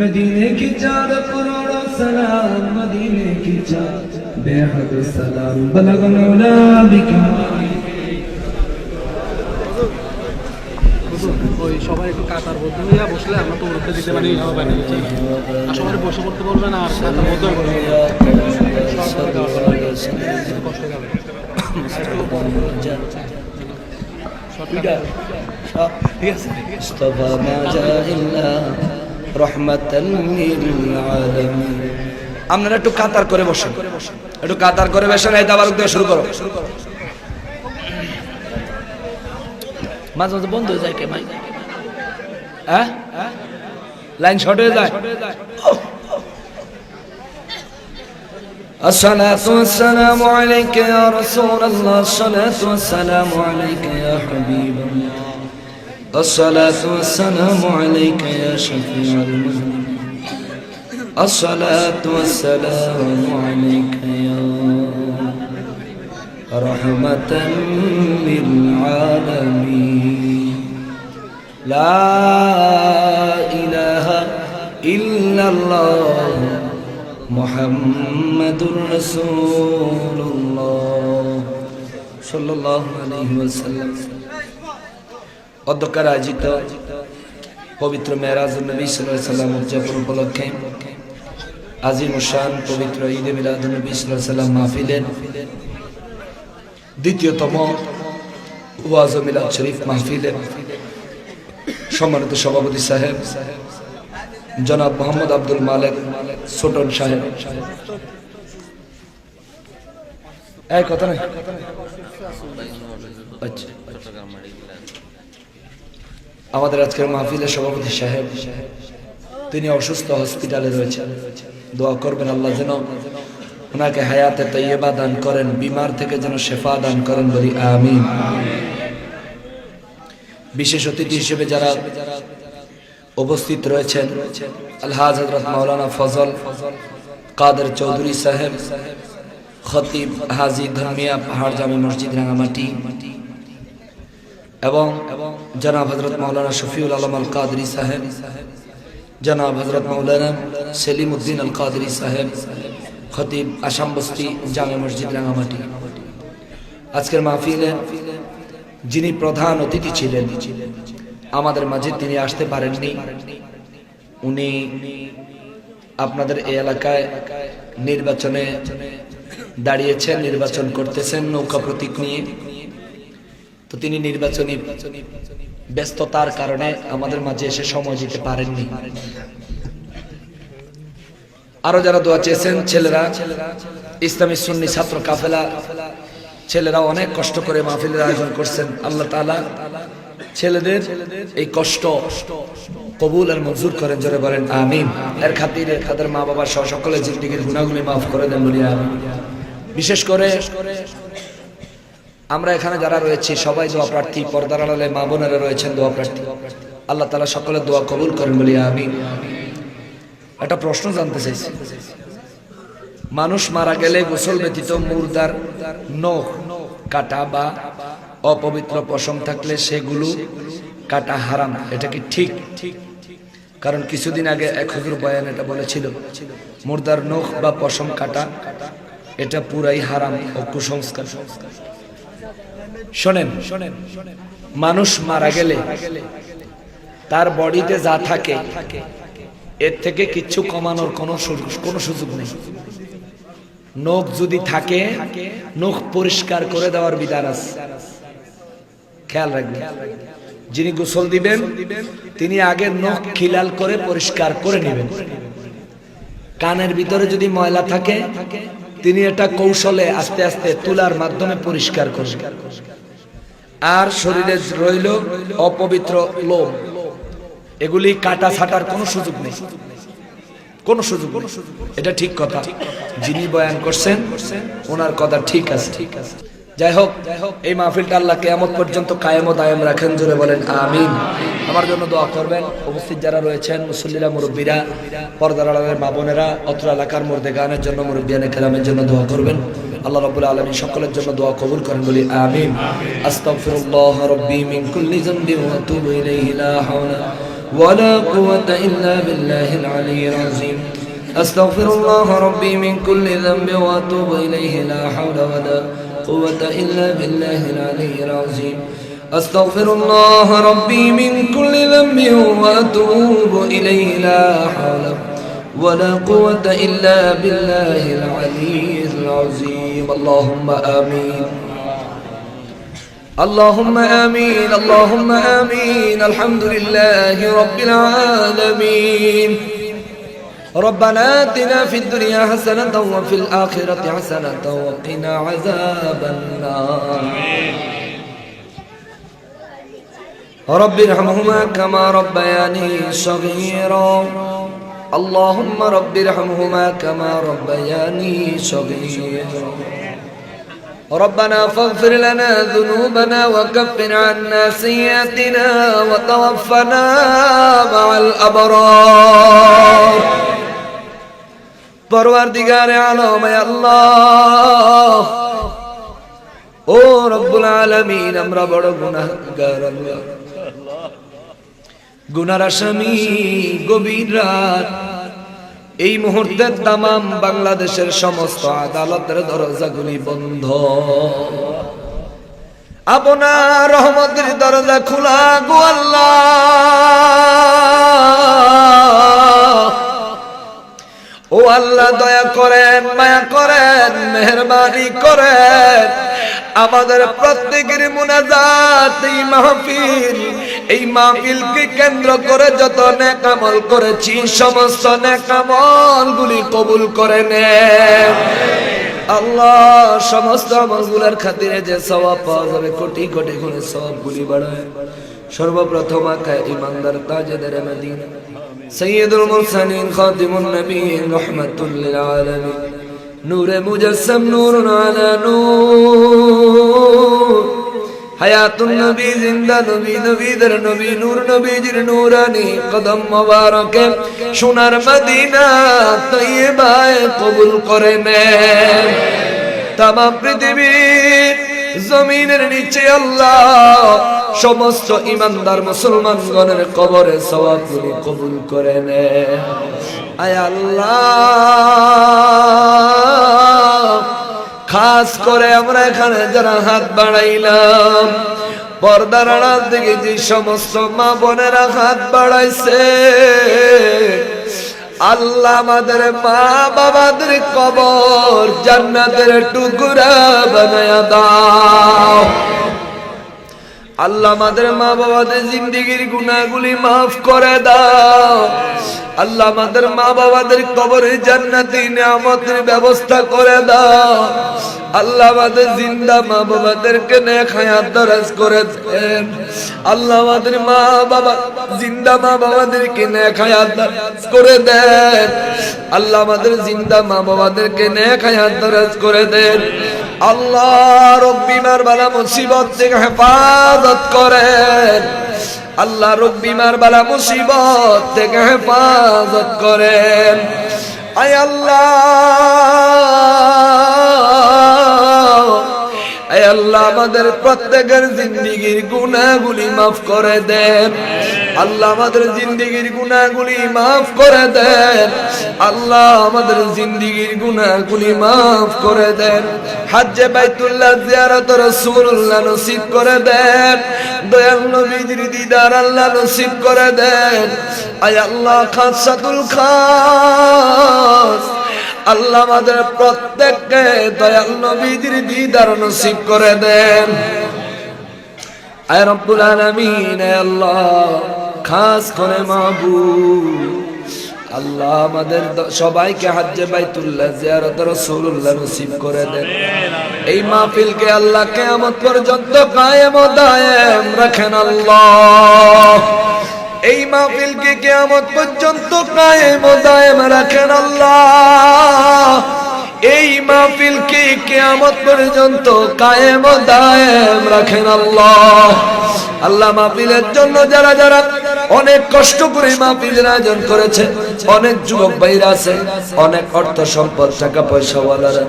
Speaker 2: मदीने की 4 करोड़ों सलाम मदीने की 4 बेहद सलाम बलगना ला बिका
Speaker 3: ওই সবাই একটু কাতার বদ্ধ হইয়া বসলে আমরা তো উঠতে দিতে পারি না বাইরে আর সবাই বসে পড়তে বলবে না আর কাতার বদ্ধ হয়ে বসে কষ্ট হবে
Speaker 1: মুস্তাফা মা জাইল্লা রহমাতাল লিল আলামিন। আপনারা একটু কাতার করে বসেন, একটু কাতার করে বসেন। এই তাবারুক দিয়ে শুরু করো। মাঝে মাঝে বন্ধ হয়ে যায় কে ভাই? হ্যাঁ লাইন শর্ট হয়ে যায়। الصلاة والسلام عليك يا رسول الله الصلاة والسلام عليك يا حبيب الله الصلاة والسلام عليك يا شفيع المذنبين الصلاة والسلام عليك يا رحمة للعالمين لا إله إلا الله মুহাম্মাদুর রাসূলুল্লাহ সাল্লাল্লাহু আলাইহি ওয়াসাল্লাম। অধ্যক্ষের আয়োজিত পবিত্র মেরাজুন নবী সাল্লাল্লাহু আলাইহি ওয়াসাল্লাম উদযাপন উপলক্ষে আজিমুশান পবিত্র ঈদে মিলাদুন নবী সাল্লাল্লাহু আলাইহি ওয়াসাল্লাম মাহফিলের দ্বিতীয়তম ওয়াজ ও মিলাদ শরীফ মাহফিলের সম্মানিত সভাপতি সাহেব জনাব মোহাম্মদ আব্দুল মালেক ছোটন সাহেব, এই কথা নাই। আচ্ছা, আমাদের আজকের মাহফিলের সভাপতি সাহেব, তিনি অসুস্থ, হসপিটালে রয়েছেন। দোয়া করবেন আল্লাহ যেন ওনাকে হায়াতে তাইয়্যিবা দান করেন, বিমার থেকে যেন শেফা দান করেন, বলি আমিন। বিশেষ অতিথি হিসেবে যারা উপস্থিত রয়েছেন, আলহাজ হযরত মাওলানা ফজল কাদের চৌধুরী সাহেব, খতিব হাজী ধর্মিয়া পাহাড় জামে মসজিদ রাঙামাটি, এবং জনাব হযরত মাওলানা শফিউল আলম আল কাদরি সাহেব, জনাব হযরত মাওলানা সেলিম উদ্দিন আল কাদরি সাহেব, খতিব আসাম বস্তি জামে মসজিদ রাঙামাটি। আজকের মাহফিলে যিনি প্রধান অতিথি ছিলেন, আমাদের মাঝে তিনি আসতে পারেননি। উনি আপনাদের এই এলাকায় নির্বাচনে দাঁড়িয়েছেন, নির্বাচন করতেছেন নৌকা প্রতীক নিয়ে। তো তিনি নির্বাচনী ব্যস্ততার কারণে আমাদের মাঝে এসে সময় দিতে পারেননি। আরো যারা দোয়া চেয়েছেন, ছেলেরা, ইসলামী সুন্নি ছাত্র কাফেলা ছেলেরা অনেক কষ্ট করে মাহফিলের আয়োজন করছেন। আল্লাহ তাআলা ছেলেদের এই কষ্ট কবুল আর মঞ্জুর করেন, জোরে বলেন আমিন। এর খাতিরে তাদের মা বাবার সহ সকলের জিন্দেগীর গুনাহগুলি মাফ করে দেন, বলি আমিন। বিশেষ করে আমরা এখানে যারা রয়েছি সবাই দোয়া প্রার্থী, পর্দার আড়ালে মা বোনেরা রয়েছেন দোয়া প্রার্থী। আল্লাহ তাআলা সকলের দোয়া কবুল করেন, বলি আমিন। একটা প্রশ্ন জানতে চাইছি, মানুষ মারা গেলে গোসল ব্যতীত মুর্দার নখ কাটা বা অপবিত্র পশম থাকলে সেগুলো কাটা হারাম, এটা কি ঠিক? কারণ কিছুদিন আগে এক হুজুর বয়ান এটা বলেছিল, মুর্দার নখ বা পশম কাটা এটা পুরাই হারাম ও কুসংস্কার। শোনেন, মানুষ মারা গেলে তার বডিতে যা থাকে এর থেকে কিচ্ছু কমানোর কোনো সুযোগ নেই। নখ যদি থাকে, নখ পরিষ্কার করে দেওয়ার বিধান আছে, খেয়াল রাখবেন। যিনি গোসল দিবেন তিনি আগে নখ খিলাল করে পরিষ্কার করে নেবেন। কানের ভিতরে যদি ময়লা থাকে তিনি এটা কৌশলে আস্তে আস্তে তুলার মাধ্যমে পরিষ্কার করবেন। আর শরীরে রইল অপবিত্র লোম, এগুলি কাটা ছাটার কোনো সুযোগ নেই, কোনো সুযোগ নেই। এটা ঠিক কথা, যিনি বয়ান করছেন ওনার কথা ঠিক আছে। যাই হোক, এই মাহফিলটা আল্লাহ কিয়ামত পর্যন্ত কায়েম ও দায়েম রাখেন, জোরে বলেন আমিন। আমার জন্য দোয়া করবেন, উপস্থিত যারা রয়েছেন মুসল্লিরা, মুরব্বীরা, পর্দার আড়ালের মা বোনেরা, অত্র এলাকার মুর্দেগানের জন্য, মুরব্বিয়ানে কেরামের জন্য দোয়া করবেন। আল্লাহ রাব্বুল আলামিন সকলের জন্য দোয়া কবুল করেন, বলি আমিন। আস্তাগফিরুল্লাহ রাব্বি মিন কুল্লি যামবিন ওয়া আতুবু ইলাইহি, লা হাওলা ওয়ালা কুওয়াতা ইল্লা বিল্লাহিল আলিয়্যিল আযীম। আস্তাগফিরুল্লাহ রাব্বি মিন কুল্লি যামবিন ওয়া আতুবু ইলাইহি, লা হাওলা ওয়ালা قوة إلا بالله العلي العظيم. أستغفر الله ربي من كل ذنب وأتوب إليه، لا حول ولا قوة إلا بالله العلي العظيم. اللهم آمين، اللهم آمين، اللهم آمين. الحمد لله رب العالمين. ربنا آتنا في الدنيا حسنة وفي الآخرة حسنة وقنا عذاب النار. رب ارحمهما كما ربياني صغيرا. اللهم رب ارحمهما كما ربياني صغيرا. ربنا فاغفر لنا ذنوبنا وكفر عنا سيئاتنا وتوفنا مع الأبرار. পরওয়ারদিগারে আলম আল্লাহ, ও রব্বুল আলামিন, আমরা বড় গুনাহগার আল্লাহ, গুনার আসামি। গভীর রাত, এই মুহূর্তে তামাম বাংলাদেশের সমস্ত আদালতের দরজাগুলি বন্ধ, আপনার রহমতের দরজা খোলা গো আল্লাহ। ও আল্লাহ, দয়া করেন, মায়া করেন, মেহেরবানি করেন। আমাদের প্রত্যেকের মুনাজাত, এই মাহফিলকে কেন্দ্র করে যত নেক আমল করেছি, সমস্ত নেক আমলগুলি কবুল করে নেন আল্লাহ। সমস্ত আমলগুলোর খাতিরে যে সওয়াব পাওয়া যাবে, কোটি কোটি গুণে সওয়াবগুলি বাড়ায়। সর্বপ্রথম আকা ইমানদার তাজেদার মদিনা সৈয়দুল মুরসালিন খাতিমুন নবিয়্যিন রাহমাতুল লিল আলামিন, নূরে মুজাসসাম নূরুন আলা নূর, হায়াতুন নবী, জিন্দা নবী, নবীদের নবী, নূর নবীজির নূরানি কদম মোবারকে সোনার মদিনা তৈয়বায় কবুল করে নেন। তামাম পৃথিবীর জমিনের নিচে আল্লাহ সমস্ত ইমানদার মুসলমানগণের কবরে সওয়াবগুলি কবুল করে নেন। আয় আল্লাহ, খাস করে আমরা এখানে যারা হাত বাড়াইলাম, পর্দার আড়াল থেকে যে সমস্ত মা বোনেরা হাত বাড়াইছে, আল্লাহ আমাদের মা বাবাদের কবর জান্নাতের টুকরা বানায়া দাও। আল্লাহ আমাদের মা বাবাদের জিন্দেগির গুনাহগুলি মাফ করে দাও। আল্লাহ আমাদের মা বাবাদের কবরে জান্নাতি নিয়ামতের ব্যবস্থা করে দাও। আল্লাহ আমাদের জিন্দা মা বাবাদেরকে নেক হায়াত দারাজ করে দেন। আল্লাহ আমাদের মা বাবা জিন্দা মা বাবাদেরকে নেক হায়াত দারাজ করে দেন। আল্লাহ আমাদের জিন্দা মা বাবাদেরকে নেক হায়াত দারাজ করে দেন। আল্লাহ রোগ বিমার বালা মুসিবত থেকে হেফাজত করেন। আল্লাহ রোগ বিমার বালা মুসিবত থেকে হেফাজত করেন। আয় আল্লাহ, আয় আল্লাহ আমাদের প্রত্যেকের জিন্দেগির গুনাহগুলি মাফ করে দেন। আল্লাহ আমাদের জিন্দেগির গুনাহগুলি মাফ করে দেন। আল্লাহ আমাদের জিন্দেগির গুনাহগুলি মাফ করে দেন। হজ্জে বাইতুল্লাহ জিয়ারত রাসূলুল্লাহ নসিব করে দেন। দয়াল নবীর দিদার আল্লাহ নসিব করে দেন। আয় আল্লাহ, খাসাতুল খাস আল্লাহ আমাদের প্রত্যেককে দয়াল নবীর দিদার নসিব করে দেন। আয় রব্বুল আলামিন, আয় আল্লাহ, খাস করে মাহবুব আল্লাহ আমাদের সবাইকে হজ্জে বাইতুল্লাহ জিয়ারত রাসূলুল্লাহ নসিব করে দেন। এই মাহফিলকে আল্লাহ কিয়ামত পর্যন্ত কায়েম ও দায়েম রাখেন আল্লাহ। এই মাহফিলকে কিয়ামত পর্যন্ত কায়েম ও দায়েম রাখেন আল্লাহ। এই মাহফিলকে কিয়ামত পর্যন্ত কায়েম ও দায়েম রাখেন আল্লাহ। আল্লাহ মাহফিলের জন্য যারা যারা অনেক কষ্ট করে মাহফিলের আয়োজন করেছে, অনেক যুবক ভাইরা আছে, অনেক অর্থ সম্পদ টাকা পয়সা ওয়ালারা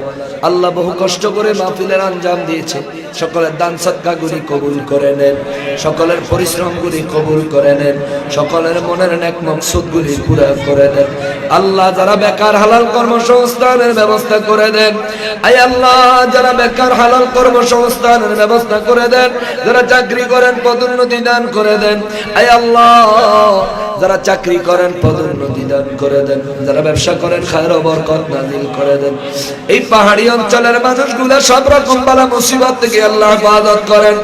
Speaker 1: আল্লাহ বহু কষ্ট করে মাহফিলের আঞ্জাম দিয়েছে। সকলের দান সদকাগুলি কবুল করে নেন, সকলের পরিশ্রমগুলি কবুল করে নেন, সকলের মনের নেক মকসুদগুলি পুরা করে দেন। আল্লাহ যারা বেকার হালাল কর্মসংস্থানের ব্যবস্থা করে দেন। আয় আল্লাহ যারা বেকার হালাল কর্মসংস্থানের ব্যবস্থা করে দেন, যারা চাকরি করেন পদোন্নতি দান করে দেন। আয় আল্লাহ যারা চাকরি করেন পদোন্নতি দান করে দেন, যারা ব্যবসা করেন খায়ের ও বরকত নাযিল করে দেন। এই পাহাড়ি অঞ্চলের মানুষগুলা সব রকম বালা মুসিবত থেকে আল্লাহ হেফাজত করেন।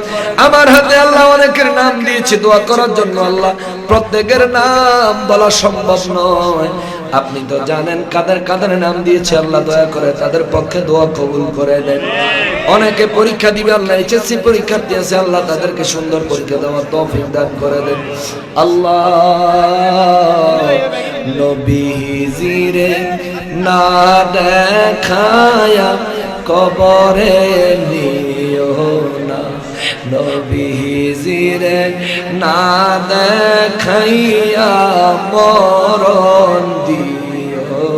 Speaker 1: আমার হাতে আল্লাহ অনেকের নাম দিয়েছে দোয়া করার জন্য, আল্লাহ প্রত্যেকের নাম বলা সম্ভব নয়। আপনি তো জানেন কাদের কাদের নাম দিয়েছে, আল্লাহ দয়া করে তাদের পক্ষে দোয়া কবুল করে দেন। অনেকে পরীক্ষা দিবে, আল্লাহ এইচএসসি পরীক্ষার্থী আছে, আল্লাহ তাদেরকে সুন্দর পরীক্ষা দেওয়ার তৌফিক দান করে দেন। আল্লাহ নবীজিরে না দেখায়া কবরে নিও না, নবীজিরে না দেখাইয়া মরণ দিও।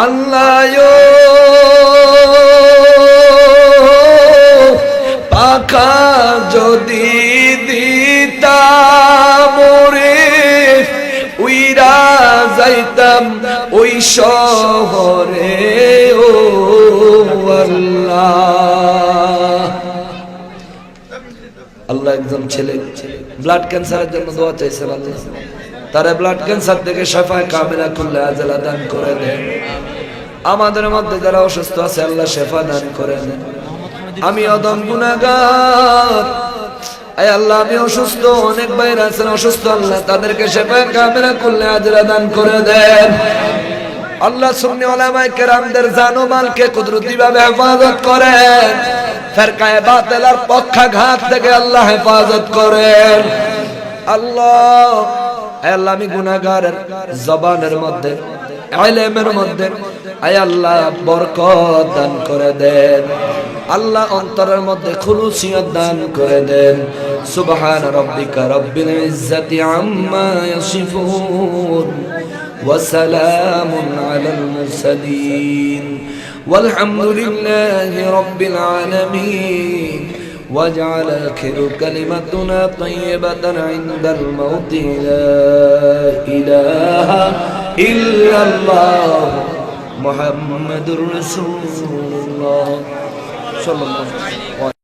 Speaker 1: আল্লাহ পাখা যদি দিতা মোরে উইরা যাইতাম ওই শহরে ও আল্লাহ। আল্লাহ একজন ছেলে ব্লাড ক্যান্সারের জন্য দোয়া চাইছে, আল্লাহ তারা ব্লাড ক্যান্সার থেকে শাফায়ে কামিলা কুল্লা আজালা দান করে দেন। আমাদের মধ্যে যারা অসুস্থ আছে আল্লাহ শেফা দান করে দেন। আমি অদম গুনাহগার, আয় আল্লাহ আমি অসুস্থ, অনেক ভাইরা আছেন অসুস্থ, আল্লাহ তাদেরকে শেফায়ে কামিলা কুল্লা আজালা দান করে দেন। আল্লাহ সুন্নি উলামায়ে কেরামদের জান ও মালকে কুদরতি ভাবে হেফাজত করেন। ফিরকায়ে বাতিলের পক্ষাঘাত থেকে আল্লাহ হেফাজত করেন। আল্লাহ আল্লাহ আমি গুনাহগারের জবানের মধ্যে ইলমের মধ্যে আয় আল্লাহ বরকত দান করে দেন। আল্লাহ অন্তরের মধ্যে খুলুসিয়ত দান করে দেন। সুবহান রাব্বিকা রাব্বিল ইজ্জাতি আম্মা ইয়াসিফুন ওয়া সালামুন আলাল মুরসালিন ওয়ালহামদুলিল্লাহি রাব্বিল আলামিন। واجعل آخر كلمتنا طيبة عند الموت لا إله إلا الله محمد رسول الله صلى الله عليه وسلم.